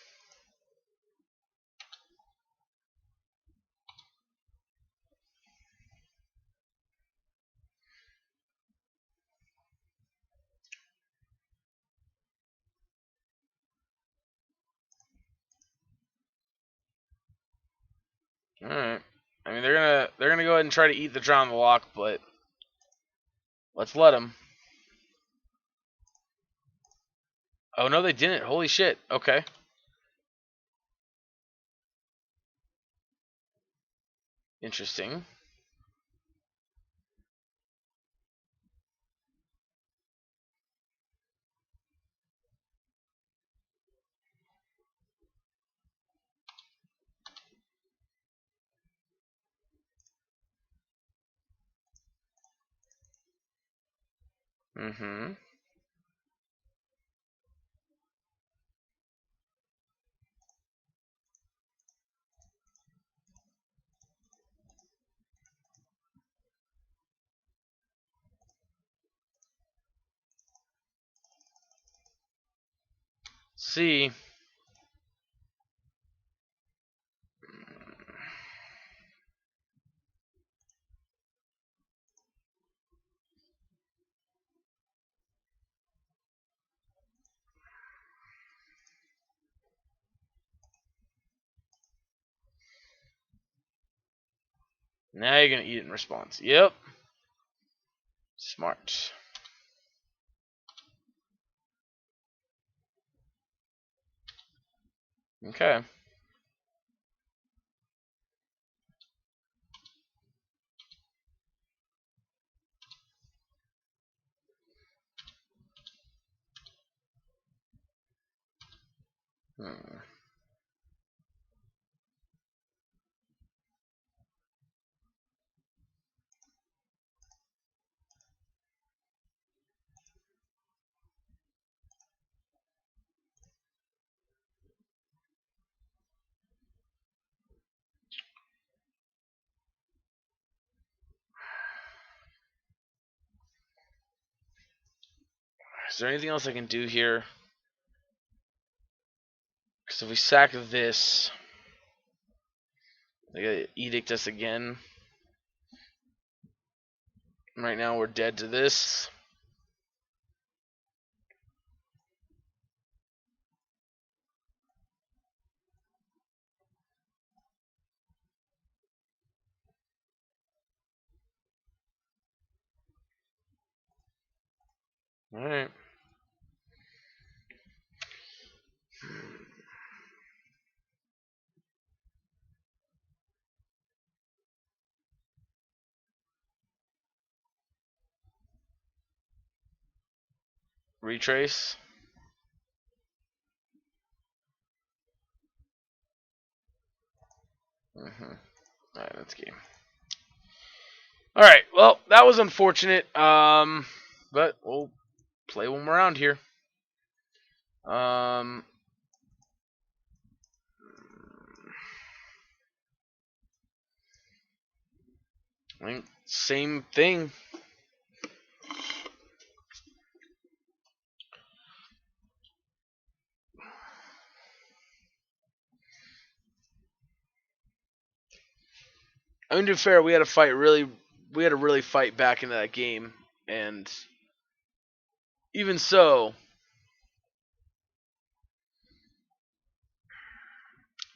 Alright. I mean, they're gonna go ahead and try to eat the Drown the Lock, but let's let them. Oh no, they didn't. Holy shit. Okay. Interesting. Mm-hmm. See. Now you're gonna eat it in response. Yep. Smart. Okay. Hmm. Is there anything else I can do here? Because if we sack this, they gotta edict us again. Right now we're dead to this. Alright. Retrace. Mm-hmm. Alright, that's game. Alright, well, that was unfortunate. But we'll play one more round here. I think same thing. I mean, to be fair, we had to really fight back into that game, and even so,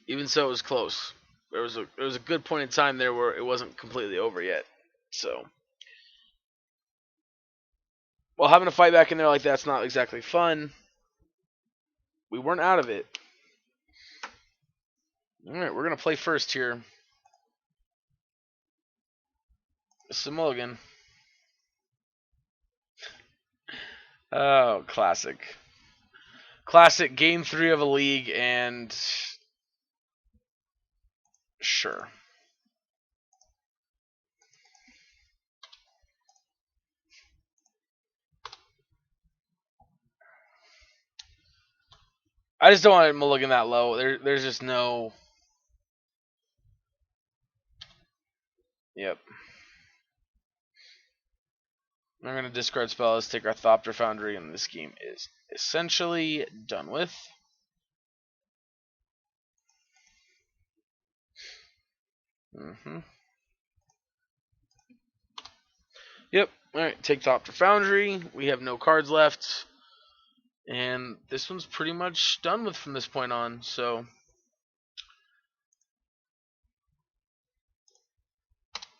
it was close. There was a good point in time there where it wasn't completely over yet. So, while having to fight back in there like that's not exactly fun, we weren't out of it. All right, we're gonna play first here. This is a mulligan. Oh, classic. Classic game 3 of a league, and sure. I just don't want to mulligan that low. There's just no. Yep. I'm going to discard spells, take our Thopter Foundry, and this game is essentially done with. Yep. Alright, take Thopter Foundry. We have no cards left. And this one's pretty much done with from this point on, so.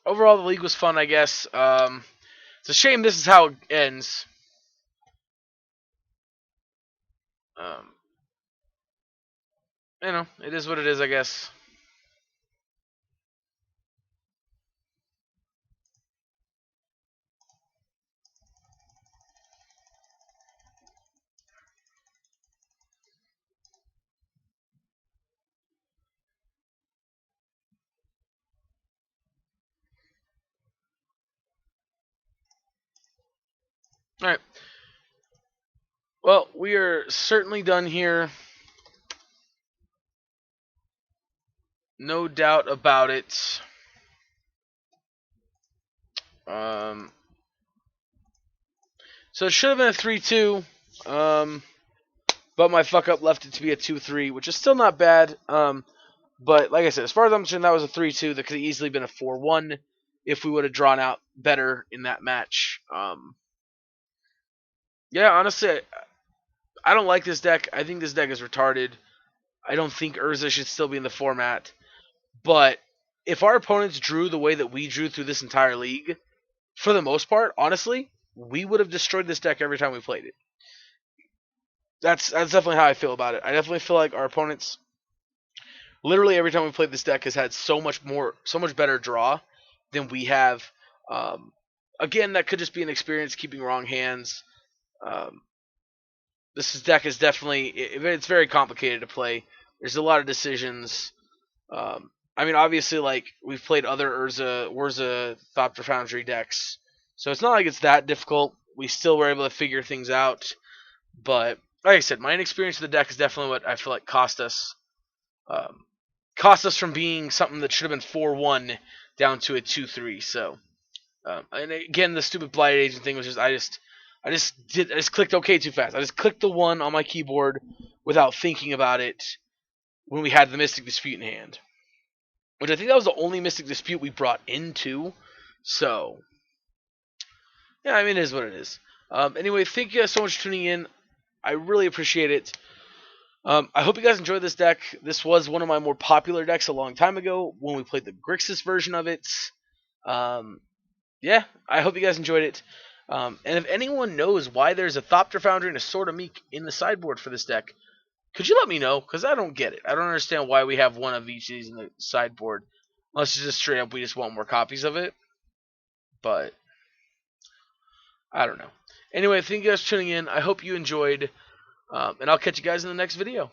Overall, the league was fun, I guess. It's a shame this is how it ends. You know, it is what it is, I guess. Alright. Well, we are certainly done here. No doubt about it. So it should have been a 3-2. But my fuck up left it to be a 2-3, which is still not bad. But like I said, as far as I'm concerned, that was a 3-2. That could have easily been a 4-1 if we would have drawn out better in that match. Yeah, honestly, I don't like this deck. I think this deck is retarded. I don't think Urza should still be in the format. But if our opponents drew the way that we drew through this entire league, for the most part, honestly, we would have destroyed this deck every time we played it. That's definitely how I feel about it. I definitely feel like our opponents, literally every time we played this deck, has had so much better draw than we have. Again, that could just be an experience keeping wrong hands. This deck is definitely it's very complicated to play. There's a lot of decisions. I mean, obviously, like we've played other Whirza Thopter Foundry decks, so it's not like it's that difficult. We still were able to figure things out, but like I said, my inexperience with the deck is definitely what I feel like cost us. Cost us from being something that should have been 4-1 down to a 2-3. So, and again, the stupid Blighted Agent thing was just I just clicked OK too fast. I just clicked the 1 on my keyboard without thinking about it when we had the Mystic Dispute in hand. Which I think that was the only Mystic Dispute we brought into. So, yeah, I mean, it is what it is. Anyway, thank you guys so much for tuning in. I really appreciate it. I hope you guys enjoyed this deck. This was one of my more popular decks a long time ago when we played the Grixis version of it. Yeah, I hope you guys enjoyed it. And if anyone knows why there's a Thopter Foundry and a Sword of Meek in the sideboard for this deck, could you let me know? Because I don't get it. I don't understand why we have one of each of these in the sideboard. Unless it's just straight up we just want more copies of it. But, I don't know. Anyway, thank you guys for tuning in. I hope you enjoyed. And I'll catch you guys in the next video.